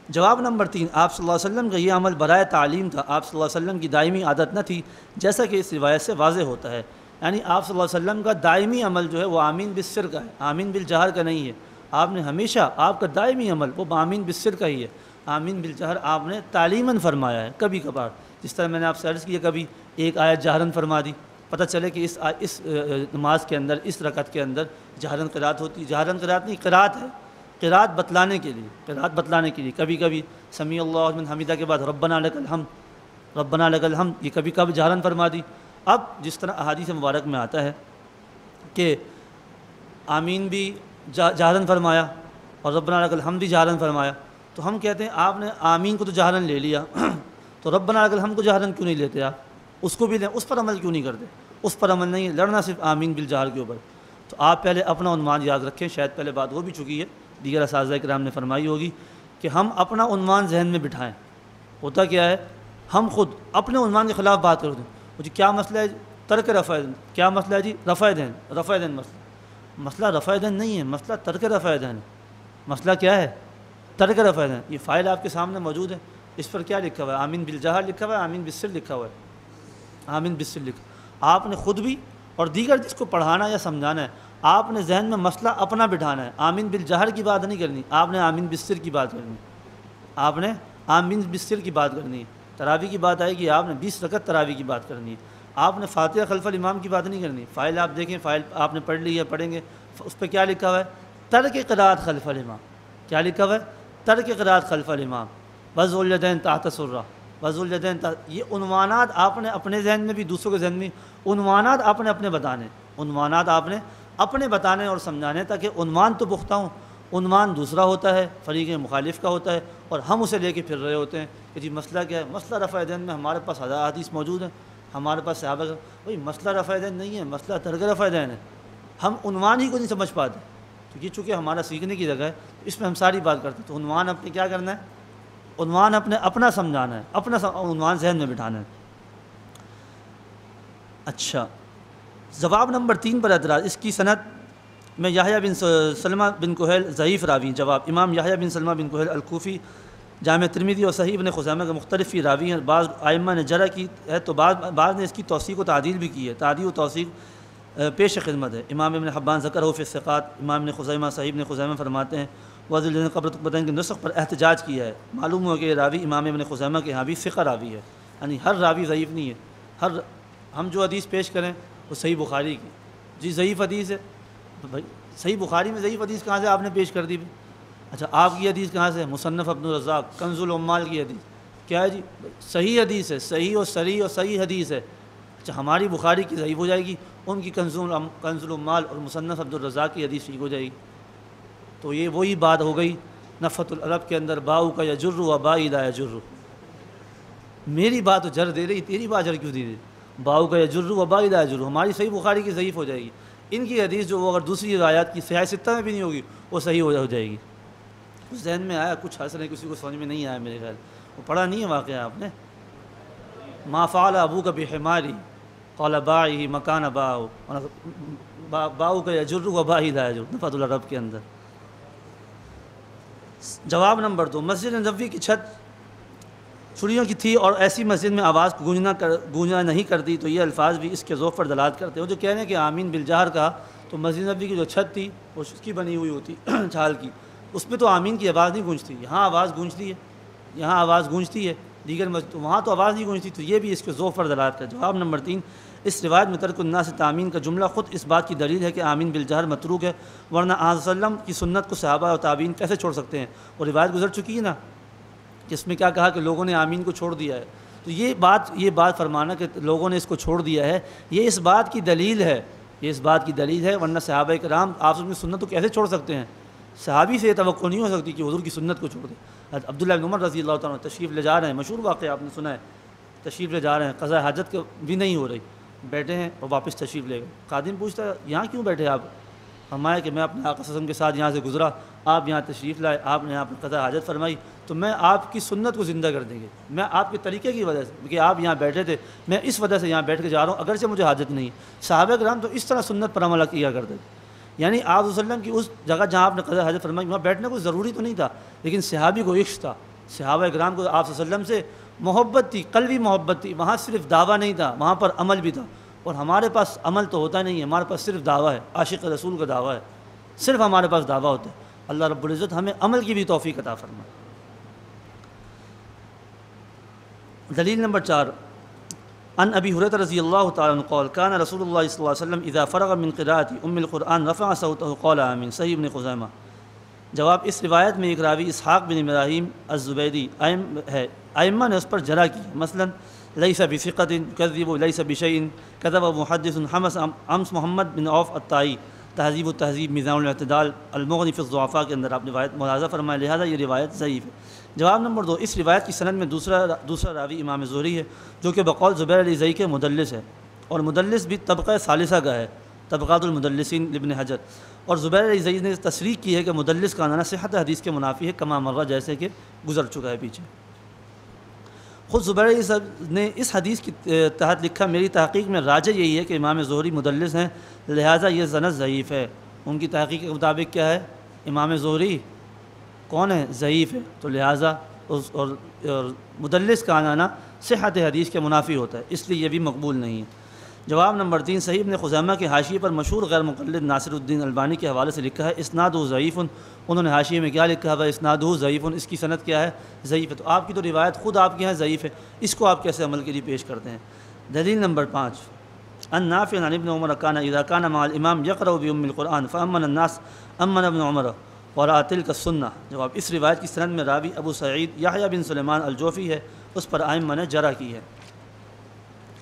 جواب نمبر 3. آپ صلی اللہ علیہ وسلم کا یہ عمل برائے تعلیم تھا, آپ صلی اللہ علیہ وسلم کی دائمی عادت نہ تھی, جیسا کہ اس روایت سے واضح ہوتا ہے. یعنی آپ صلی اللہ علیہ وسلم کا دائمی عمل جو ہے وہ آمین بالسر کا ہے, آمین بالجہر کا نہیں ہے. آپ نے ہمیشہ, آپ کا دائمی عمل وہ آمین بالسر کا ہی ہے. آمین بالجہر آپ نے تعلیماً فرمایا ہے, کبھی کبھار, جس طرح میں نے آپ سے عرض کیا, کبھی ایک آیت جہراً فرما دی, پتہ چلے کہ اس نماز کے اندر, اس رکعت کے اندر جہراً قرات ہوتی, جہراً قرات نہیں, قرات ہے, قرات بتلانے کے لیے, قرات بتلانے کے لیے. کبھی کبھی سمیع اللہ لمن حمیدہ کے بعد ربنا لک الحمد, ربنا لک الحمد, یہ کبھی جہراً فرما دی. اب جس طرح احادیث مبارک میں آتا ہے کہ آمین بھی جہرن فرمایا اور ربنا لک الحمد بھی جہرن فرمایا، تو ہم کہتے ہیں آپ نے آمین کو تو جہرن لے لیا تو ربنا لک الحمد کو جہرن کیوں نہیں لیتے آپ؟ اس کو بھی لیں، اس پر عمل کیوں نہیں کرتے؟ اس پر عمل نہیں ہے، لڑنا صرف آمین بالجہر کے اوپر۔ تو آپ پہلے اپنا عنوان یاد رکھیں، شاید پہلے بات ہو بھی چکی ہے، دیگر اساتذہ کرام نے فرمائی ہوگی کہ ہم اپنا عنوان ذہن میں بٹھائیں۔ ہوتا کیا ہے، ہم خود اپنے عنوان کے خلاف بات کرتے ہیں، جی کیا مسئلہ ہے؟ ترک رفع دین۔ کیا مسئلہ ہے جی؟ رفع دین، رفع دین مسئلہ رفع دین نہیں ہے، مسئلہ ترک رفع دین ہے۔ مسئلہ کیا ہے؟ ترک رفع دین۔ یہ فائل آپ کے سامنے موجود ہے، اس پر کیا لکھا ہوا ہے؟ آمین بالجہر لکھا ہوا ہے، آمین بالسر لکھا ہوا ہے، آمین بالسر لکھا۔ آپ نے خود بھی اور دیگر جس کو پڑھانا یا سمجھانا ہے، آپ نے ذہن میں مسئلہ اپنا بٹھانا ہے، آمین بالجہر کی بات نہیں کرنی، آپ نے آمین بالسر کی بات کرنی ہے، آپ نے آمین بالسر کی بات کرنی ہے۔ تراویح کی بات آئے گی، آپ نے 20 رکعت تراویح کی بات کرنی ہے، آپ نے فاتحہ خلف الامام کی بات نہیں کرنی۔ فائل آپ دیکھیں، فائل آپ نے پڑھ لی ہے، پڑھیں گے، اس پہ کیا لکھا ہوا ہے؟ ترک قراءت خلف الامام۔ کیا لکھا ہوا ہے؟ ترک قراءت خلف الامام، وضع الیدین تحت السرہ، وضع الیدین تحت۔ یہ عنوانات آپ نے اپنے ذہن میں بھی، دوسروں کے ذہن میں، عنوانات آپ نے اپنے بتانے، عنوانات آپ نے اپنے بتانے اور سمجھانے، تاکہ عنوان تو پختہ ہوں۔ عنوان دوسرا ہوتا ہے، فریق مخالف کا ہوتا ہے، اور ہم اسے لے کے پھر رہے ہوتے ہیں کہ جی مسئلہ کیا ہے؟ مسئلہ رفع دین میں ہمارے پاس ہزار حدیث موجود ہیں، ہمارے پاس صحابہ کا بھائی مسئلہ رفع دین نہیں ہے، مسئلہ ترک رفع دین ہے۔ ہم عنوان ہی کو نہیں سمجھ پاتے، تو یہ چونکہ ہمارا سیکھنے کی جگہ ہے، اس میں ہم ساری بات کرتے ہیں۔ تو عنوان اپنے کیا کرنا ہے؟ عنوان اپنے اپنا سمجھانا ہے، اپنا عنوان ذہن میں بٹھانا ہے۔ اچھا، جواب نمبر 3 پر اعتراض، اس کی سند میں یحییٰ بن سلمہ بن کہیل ضعیف راوی۔ جواب، امام یحییٰ بن سلمہ بن کہیل الکوفی جامع ترمذی اور صحیح ابن خزیمہ کے مختلف ہی راوی ہیں، بعض ائمہ نے جرح کی ہے تو بعض نے اس کی توثیق و تعدیل بھی کی ہے۔ تعدیل و توثیق پیش خدمت ہے۔ امام ابن حبان ذکرہ فی الثقات، امام ابن خزیمہ صحیح ابن خزیمہ فرماتے ہیں وضع الیدین قبل رکبتین کے نسخ پر احتجاج کیا ہے۔ معلوم ہوا کہ یہ راوی امام ابن خزیمہ کے یہاں بھی ثقہ راوی ہے، یعنی ہر راوی ضعیف نہیں ہے۔ ہم جو حدیث پیش کریں وہ صحیح بخاری کی، جی ضعیف حدیث ہے، بھائی صحیح بخاری میں ضعیف حدیث کہاں سے آپ نے پیش کر دی؟ اچھا، آپ کی حدیث کہاں سے؟ مصنف عبد الرزاق کنز العمال کی حدیث کیا ہے جی؟ صحیح حدیث ہے، صحیح اور صریح اور صحیح حدیث ہے۔ اچھا، ہماری بخاری کی ضعیف ہو جائے گی، ان کی کنز العمال اور مصنف عبد الرزاق کی حدیث ٹھیک ہو جائے گی۔ تو یہ وہی بات ہو گئی نفت العرب کے اندر، باؤ کا یجر و بائی لا یجر۔ میری بات تو جر دے رہی، تیری بات جر کیوں دے رہی؟ باؤ کا یجر و بائی لا یجر، ہماری صحیح بخاری کی ضعیف ہو جائے گی، ان کی حدیث جو وہ اگر دوسری روایات کی صحیح ستہ میں بھی نہیں ہوگی وہ صحیح ہو جائے گی۔ کچھ ذہن میں آیا، کچھ حاصل ہے، کسی کو سمجھ میں نہیں آیا میرے خیال، وہ پڑھا نہیں ہے واقعہ آپ نے؟ ما فعل ابوک بحماری قال باعہ مکان باؤ، باؤ کا یجر و بائی لا یجر، نفت العرب کے اندر۔ جواب نمبر 2، مسجد نبوی کی چھت چڑیوں کی تھی اور ایسی مسجد میں آواز گونجنا نہیں کرتی، تو یہ الفاظ بھی اس کے ذوق پر دلالت کرتے ہیں۔ وہ جو کہہ رہے ہیں کہ آمین بالجہر کہا، تو مسجد نبوی کی جو چھت تھی وہ اس کی بنی ہوئی ہوتی چھال کی، اس میں تو آمین کی آواز نہیں گونجتی، یہاں آواز گونجتی ہے، یہاں آواز گونجتی ہے، دیگر مسجد وہاں تو آواز نہیں گونجتی، تو یہ بھی اس کے ذوق پر دلالت کرتے ہیں۔ جواب نمبر 3، اس روایت میں ترک الناس تعمین کا جملہ خود اس بات کی دلیل ہے کہ آمین بالجہر متروک ہے، ورنہ آن وسلم کی سنت کو صحابہ اور تابعین کیسے چھوڑ سکتے ہیں؟ اور روایت گزر چکی ہے نا، جس میں کیا کہا کہ لوگوں نے آمین کو چھوڑ دیا ہے۔ تو یہ بات فرمانا کہ لوگوں نے اس کو چھوڑ دیا ہے، یہ اس بات کی دلیل ہے، یہ اس بات کی دلیل ہے، ورنہ صحابہ کرام آپ کی سنت کو کیسے چھوڑ سکتے ہیں؟ صحابی سے یہ توقع نہیں ہو سکتی کہ حضور کی سنت کو چھوڑ دیں۔ عبداللہ بن عمر رضی اللہ تعالیٰ عنہ تشریف لے جا رہے ہیں، مشہور واقعہ آپ نے سنا ہے، تشریف لے جا رہے ہیں، قضاء حاجت بھی نہیں ہو رہی، بیٹھے ہیں اور واپس تشریف لے گئے۔ خادم پوچھتا ہے یہاں کیوں بیٹھے آپ؟ فرمایا کہ میں اپنے آقا صلی اللہ علیہ وسلم کے ساتھ یہاں سے گزرا، آپ یہاں تشریف لائے، آپ نے یہاں پر قضاء حاجت فرمائی، تو میں آپ کی سنت کو زندہ کر دیں گے، میں آپ کے طریقے کی وجہ سے کہ آپ یہاں بیٹھے تھے، میں اس وجہ سے یہاں بیٹھ کے جا رہا ہوں، اگرچہ مجھے حاجت نہیں۔ صحابہ کرام تو اس طرح سنت پر عمل کیا کرتے تھے، یعنی آپ صلی اللہ علیہ وسلم کی اس جگہ جہاں آپ نے قضاء حاجت فرمائی وہاں بیٹھنے کو ضروری تو نہیں تھا، لیکن صحابی کو عشق تھا، صحابہ کرام کو آپ صلی اللہ علیہ وسلم سے محبت تھی، قلبی محبت تھی، وہاں صرف دعویٰ نہیں تھا، وہاں پر عمل بھی تھا، اور ہمارے پاس عمل تو ہوتا نہیں ہے، ہمارے پاس صرف دعویٰ ہے، عاشق رسول کا دعویٰ ہے، صرف ہمارے پاس دعویٰ ہوتا ہے۔ اللہ رب العزت ہمیں عمل کی بھی توفیق عطا فرمائے۔ دلیل نمبر 4، ان ابی ہریرہ رضی اللہ تعالیٰ عنہ قال کان رسول اللہ صلی اللہ علیہ وسلم اذا فرغ من قراءۃ ام القرآن رفع صوته قال آمین، صحیح ابن خزیمہ۔ جواب، اس روایت میں ایک راوی اسحاق بن ابراہیم الزبیدی ہے، ائمہ نے اس پر جرح کی، مثلا لیس بثقۃ یکذب، لیس بشیء کذب محدث حمص محمد بن عوف الطائی، تہذیب و تہذیب میزان الاعتدال المغنی فی الضعفاء کے اندر آپ روایت ملاحظہ فرمائے، لہذا یہ روایت ضعیف ہے۔ جواب نمبر 2، اس روایت کی سند میں دوسرا راوی امام زہری ہے جو کہ بقول زبیر علی زئی کے مدلس ہے، اور مدلس بھی طبقہ ثالثہ کا ہے، طبقات المدلسین ابن حجر، اور زبیر علی زئی نے تصریح کی ہے کہ مدلس کا آنا صحت حدیث کے منافی ہے، کما مرہ جیسے کہ گزر چکا ہے پیچھے۔ خود زبیر علی صاحب نے اس حدیث کی تحت لکھا، میری تحقیق میں راجح یہی ہے کہ امام زہری مدلس ہیں، لہٰذا یہ سند ضعیف ہے۔ ان کی تحقیق کے مطابق کیا ہے؟ امام زہری کون ہے؟ ضعیف ہے، تو لہٰذا اور مدلس کا آنا صحت حدیث کے منافی ہوتا ہے، اس لیے یہ بھی مقبول نہیں ہے۔ جواب نمبر 3، صحیح ابن خزیمہ کے حاشیے پر مشہور غیر مقلد ناصر الدین البانی کے حوالے سے لکھا ہے اسنادہ ضعیف، انہوں نے حاشیے میں کیا لکھا ہے؟ اسنادہ ضعیف، اس کی سند کیا ہے؟ ضعیف ہے۔ تو آپ کی تو روایت خود آپ کے یہاں ضعیف ہے، اس کو آپ کیسے عمل کے لیے پیش کرتے ہیں؟ دلیل نمبر 5، ان نافع عن ابن عمر کان اذا کان مع الامام یقرأ بام القرآن فامن الناس امن ابن عمر وراء تلك السنہ۔ جواب، اس روایت کی سند میں راوی ابو سعید یحییٰ بن سلیمان الجوفی ہے، اس پر ائمہ نے جرح کی ہے۔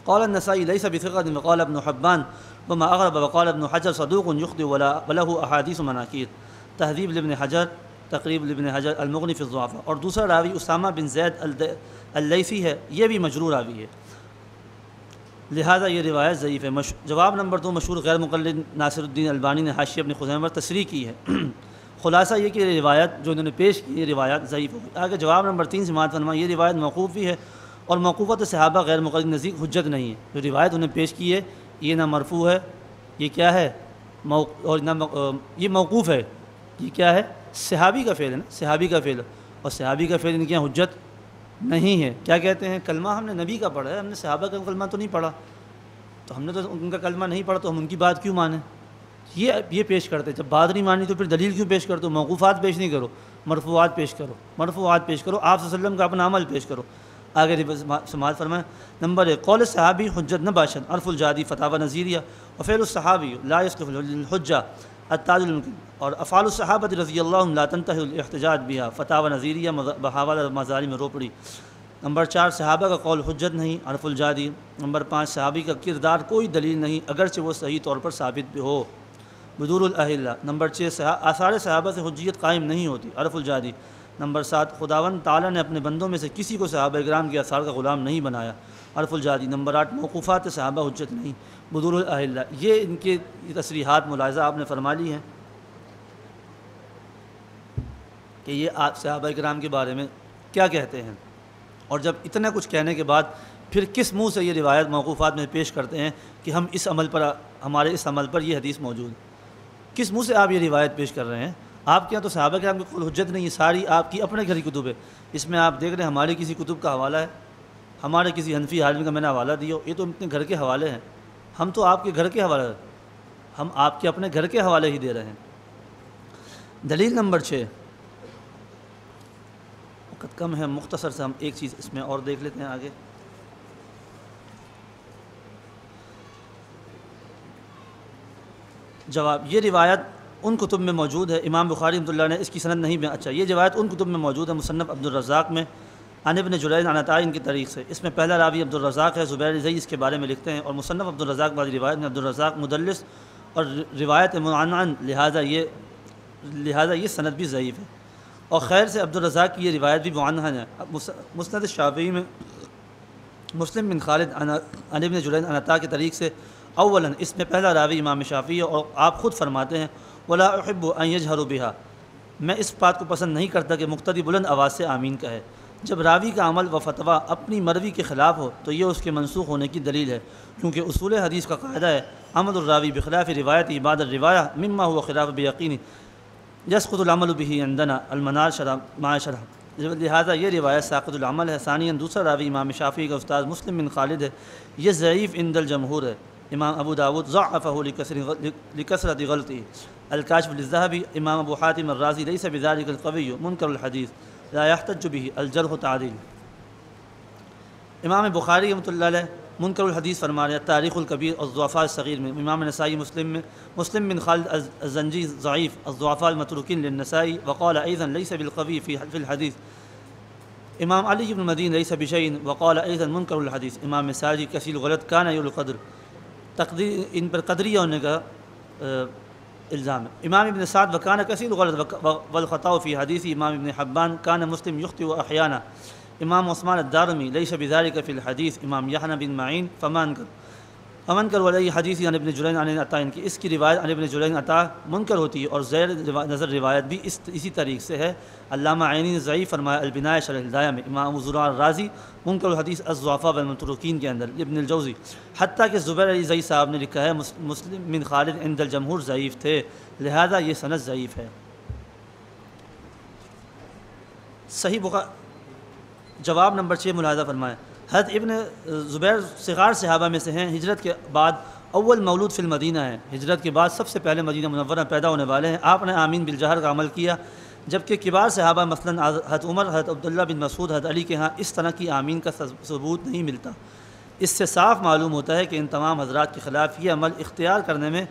قال النسائی لیس بثقة وقال ابن حبان وما اغرب وقال ابن حجر صدوق يخطئ وله احادیث مناکیر، تہذیب لابن حجر، تقریب لابن حجر، المغنی فی الضعفاء۔ اور دوسرا راوی اسامہ بن زید اللیثی ہے، یہ بھی مجروح راوی ہے، لہذا یہ روایت ضعیف ہے۔ جواب نمبر 2، مشہور غیر مقلد ناصر الدین البانی نے حاشیہ ابن خزیمہ پر تصریح کی ہے، خلاصہ یہ کہ یہ روایت جو انہوں نے پیش کی، یہ روایت ضعیف ہوگی۔ آگے جواب نمبر 3 سماعت فرمائیں، یہ روایت موقوف بھی ہے، اور موقوفت صحابہ غیر مقلد نزدیک حجت نہیں ہے۔ جو روایت انہیں پیش کی ہے یہ نہ مرفوع ہے، یہ کیا ہے؟ اور نہ یہ موقوف ہے، یہ کیا ہے؟ صحابی کا فعل ہے نا، صحابی کا فعل، اور صحابی کا فعل ان کے یہاں حجت نہیں ہے۔ کیا کہتے ہیں؟ کلمہ ہم نے نبی کا پڑھا ہے، ہم نے صحابہ کا کلمہ تو نہیں پڑھا، تو ہم نے تو ان کا کلمہ نہیں پڑھا، تو ہم ان کی بات کیوں مانیں؟ یہ پیش کرتے، جب بات نہیں مانی تو پھر دلیل کیوں پیش کرتے ہو؟ موقوفات پیش نہیں کرو، مرفوعات پیش کرو، مرفوعات پیش کرو، آپ صلی اللہ علیہ وسلم کا اپنا عمل پیش کرو۔ آگے سماعت فرمائیں، نمبر 1، قول صحابی حجت نہ باشد، عرف الجادی فتاوی نظیریہ، وفعل الصحابی لا يسقط الحجہ التاج الممکن، اور افعال الصحابہ رضی اللہ عنہم لا تنتهي الاحتجاج بها، فتاوی نظیریہ بحوالہ مظالم روپڑی۔ نمبر 4، صحابہ کا قول حجت نہیں، عرف الجادی۔ نمبر 5، صحابی کا کردار کوئی دلیل نہیں اگرچہ وہ صحیح طور پر ثابت بھی ہو، بدور الاہلہ۔ نمبر 6، آثار صحابہ سے حجیت قائم نہیں ہوتی، عرف الجادی۔ نمبر 7، خداوند تعالیٰ نے اپنے بندوں میں سے کسی کو صحابہ اکرام کے آثار کا غلام نہیں بنایا، عرف الجادی۔ نمبر 8، موقوفات صحابہ حجت نہیں، بدور الاہلہ۔ یہ ان کے تصریحات ملاحظہ آپ نے فرما لی ہیں کہ یہ صحابہ اکرام کے بارے میں کیا کہتے ہیں، اور جب اتنا کچھ کہنے کے بعد پھر کس منہ سے یہ روایت موقوفات میں پیش کرتے ہیں کہ ہم اس عمل پر، ہمارے اس عمل پر یہ حدیث موجود، کس منہ سے آپ یہ روایت پیش کر رہے ہیں؟ آپ کے یہاں تو صحابہ کرام کی کوئی حجت نہیں ہے، ساری آپ کی اپنے گھر کی کتب ہے۔ اس میں آپ دیکھ رہے ہیں ہمارے کسی کتب کا حوالہ ہے، ہمارے کسی حنفی عالم کا میں نے حوالہ دیا، یہ تو اپنے گھر کے حوالے ہیں، ہم تو آپ کے گھر کے حوالے، ہم آپ کے اپنے گھر کے حوالے ہی دے رہے ہیں۔ دلیل نمبر 6، وقت کم ہے، مختصر سے ہم ایک چیز اس میں اور دیکھ لیتے ہیں آگے۔ جواب، یہ روایت ان کتب میں موجود ہے، امام بخاری رحمۃ اللہ نے اس کی سند نہیں میں، اچھا، یہ روایت ان کتب میں موجود ہے، مصنف عبد الرزاق میں، عن ابن جریج عن عطاء کی طریق سے۔ اس میں پہلا راوی عبد الرزاق ہے، زبیر زئی اس کے بارے میں لکھتے ہیں، اور مصنف عبد الرزاق والی روایت میں عبد الرزاق مدلس اور روایت معنعن، لہٰذا یہ سند بھی ضعیف ہے، اور خیر سے عبد الرزاق کی یہ روایت بھی معنعن ہے۔ مسند شافعی میں مسلم بن خالد عن ابن جریج عن عطاء کی طریق سے، اولاً اس میں پہلا راوی امام شافعی ہے، اور آپ خود فرماتے ہیں ولا احب ان يجهروا بها، میں اس بات کو پسند نہیں کرتا کہ مقتدی بلند آواز سے آمین کہے۔ جب راوی کا عمل و فتویٰ اپنی مروی کے خلاف ہو تو یہ اس کے منسوخ ہونے کی دلیل ہے، کیونکہ اصول حدیث کا قاعدہ ہے عمل الراوی بخلاف روایت بعد الروایہ مما هو خلاف بیقین یسقط العمل به عندنا المنار شرح مع شرح، لہٰذا یہ روایت ساقط العمل ہے۔ ثانیاً دوسرا راوی امام شافعی کا استاد مسلم بن خالد ہے، یہ ضعیف عند الجمہور ہے۔ امام ابو داود ضعفه لکثرت غلطی، الکاشف للذهبی، امام ابو حاتم الرازی لیس بذلک القوی منکر الحدیث لا يحتج به الجرح تعدیل۔ امام بخاری رحمۃ اللہ علیہ منکر الحدیث فرما رہے ہیں تاریخ الکبیر اور الضعفاء الصغیر میں، امام نسائی مسلم میں، مسلم بن خالد الزنجی ضعیف، الضعفاء المتروکین للنسائی، وقال ایضا لیس بالقوی فی الحدیث، امام علی بن مدین لیس بشیء وقال ایضا منکر الحدیث، امام ساجی کثیر غلط کان یل القدر، تقدیر ان پر قدریہ ہونے کا الزام ہے۔ امام ابن سعد وکان کثیر غلط والخطا فی حدیث امام ابن حبان کان مسلم یخطئ احیانا، امام عثمان الدارمی لیس بذلک فی الحدیث، امام یحییٰ بن معین فمنکر ولی حدیث عن ابن جرین عن عطاء، ان کی اس کی روایت عن ابن جرین عطاء منکر ہوتی ہے، اور زیر نظر روایت بھی اسی طریق سے ہے۔ علامہ عینی نے ضعیف فرمایا البناء شرح الہدایہ میں، امام ابو زرع الرازی منکر الحدیث الضعفاء والمتروکین کے اندر، ابن الجوزی، حتیٰ کہ زبیر علی زئی صاحب نے لکھا ہے مسلم بن خالد عند الجمہور ضعیف تھے، لہذا یہ سند ضعیف ہے۔ صحیح بخاری جواب نمبر 6 ملاحظہ فرمائیں، حضرت ابن زبیر صغار صحابہ میں سے ہیں، ہجرت کے بعد اول مولود فی المدینہ ہیں، ہجرت کے بعد سب سے پہلے مدینہ منورہ میں پیدا ہونے والے ہیں۔ آپ نے آمین بالجہر کا عمل کیا، جبکہ کبار صحابہ مثلا حضرت عمر، حضرت عبداللہ بن مسعود، حضرت علی کے ہاں اس طرح کی آمین کا ثبوت نہیں ملتا۔ اس سے صاف معلوم ہوتا ہے کہ ان تمام حضرات کے خلاف یہ عمل اختیار کرنے میں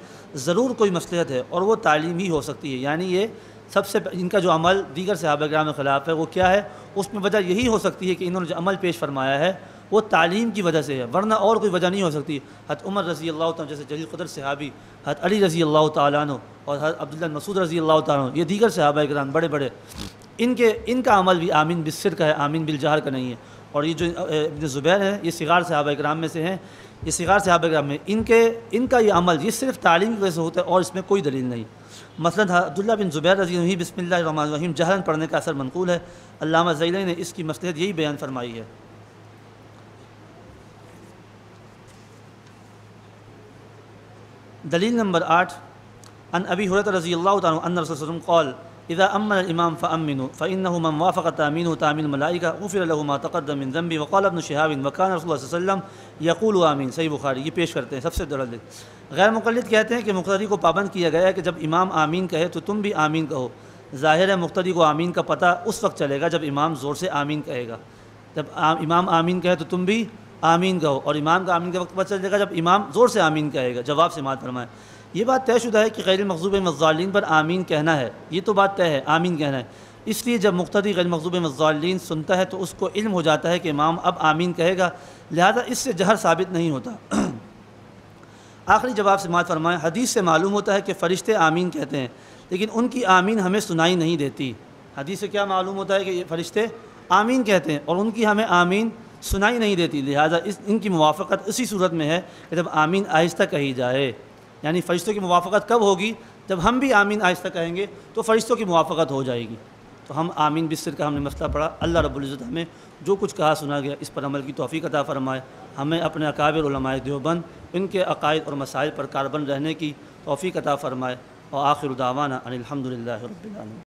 ضرور کوئی مصلحت ہے، اور وہ تعلیم ہی ہو سکتی ہے، یعنی یہ سب سے ان کا جو عمل دیگر صحابہ کرام کے خلاف ہے وہ کیا ہے، اس میں وجہ یہی ہو سکتی ہے کہ انہوں نے جو عمل پیش فرمایا ہے وہ تعلیم کی وجہ سے ہے، ورنہ اور کوئی وجہ نہیں ہو سکتی۔ حضرت عمر رضی اللہ تعالیٰ جیسے جلیل قدر صحابی، حضرت علی رضی اللہ تعالیٰ عنہ، اور حضرت عبداللہ مسعود رضی اللہ تعالیٰ عنہ، یہ دیگر صحابہ کرام بڑے بڑے، ان کا عمل بھی آمین بالسر کا ہے، آمین بالجہر کا نہیں ہے۔ اور یہ جو ابن زبیر ہیں یہ صغار صحابہ کرام میں سے ہیں، یہ صغار صحابہ کرام میں ان کا یہ عمل یہ صرف تعلیم کی وجہ سے ہوتا ہے، اور اس میں کوئی دلیل نہیں۔ مثلا عبداللہ بن زبیر رضی اللہ عنہ بسم اللہ الرحمن الرحیم جہرن پڑھنے کا اثر منقول ہے، علامہ زیلئی نے اس کی مصلحت یہی بیان فرمائی ہے۔ دلیل نمبر 8 عن ابی ہریرہ رضی اللہ تعالیٰ عنہ ان رسول صلی اللہ علیہ وسلم قال اذا امن الامام فامنوا فانه من وافق تامینه تامین الملائکہ غفر له ما تقدم من ذنبه، وقال ابن شهاب وكان رسول اللہ صلی اللہ علیہ وسلم یقول آمین، صحیح بخاری۔ یہ پیش کرتے ہیں سب سے درل، غیر مقلد کہتے ہیں کہ مقتدی کو پابند کیا گیا ہے کہ جب امام آمین کہے تو تم بھی آمین کہو۔ ظاہر ہے مقتدی کو آمین کا پتہ اس وقت چلے گا جب امام زور سے آمین کہے گا، جب امام آمین کہے تو تم بھی آمین کہو، اور امام کا آمین کے وقت پتہ چلے گا جب امام زور سے آمین کہے گا۔ جواب سے سماعت فرمائیں، یہ بات طے شدہ ہے کہ غیر المغضوب علیہم الضالین پر آمین کہنا ہے، یہ تو بات طے ہے آمین کہنا ہے۔ اس لیے جب مقتدی غیر المغضوب علیہم الضالین سنتا ہے تو اس کو علم ہو جاتا ہے کہ امام اب آمین کہے گا، لہذا اس سے جہر ثابت نہیں ہوتا۔ آخری جواب سے سماعت فرمائیں، حدیث سے معلوم ہوتا ہے کہ فرشتے آمین کہتے ہیں، لیکن ان کی آمین ہمیں سنائی نہیں دیتی۔ حدیث سے کیا معلوم ہوتا ہے کہ یہ فرشتے آمین کہتے ہیں اور ان کی ہمیں آمین سنائی نہیں دیتی، لہذا ان کی موافقت اسی صورت میں ہے کہ جب آمین آہستہ کہی جائے، یعنی فرشتوں کی موافقت کب ہوگی؟ جب ہم بھی آمین آہستہ کہیں گے تو فرشتوں کی موافقت ہو جائے گی۔ تو ہم آمین بالسر کا ہم نے مسئلہ پڑھا۔ اللہ رب العزت ہمیں جو کچھ کہا سنا گیا اس پر عمل کی توفیق عطا فرمائے، ہمیں اپنے اکابر علماء دیوبند ان کے عقائد اور مسائل پر کاربند رہنے کی توفیق عطا فرمائے، اور آخر دعوانا ان الحمد للہ رب العالمین۔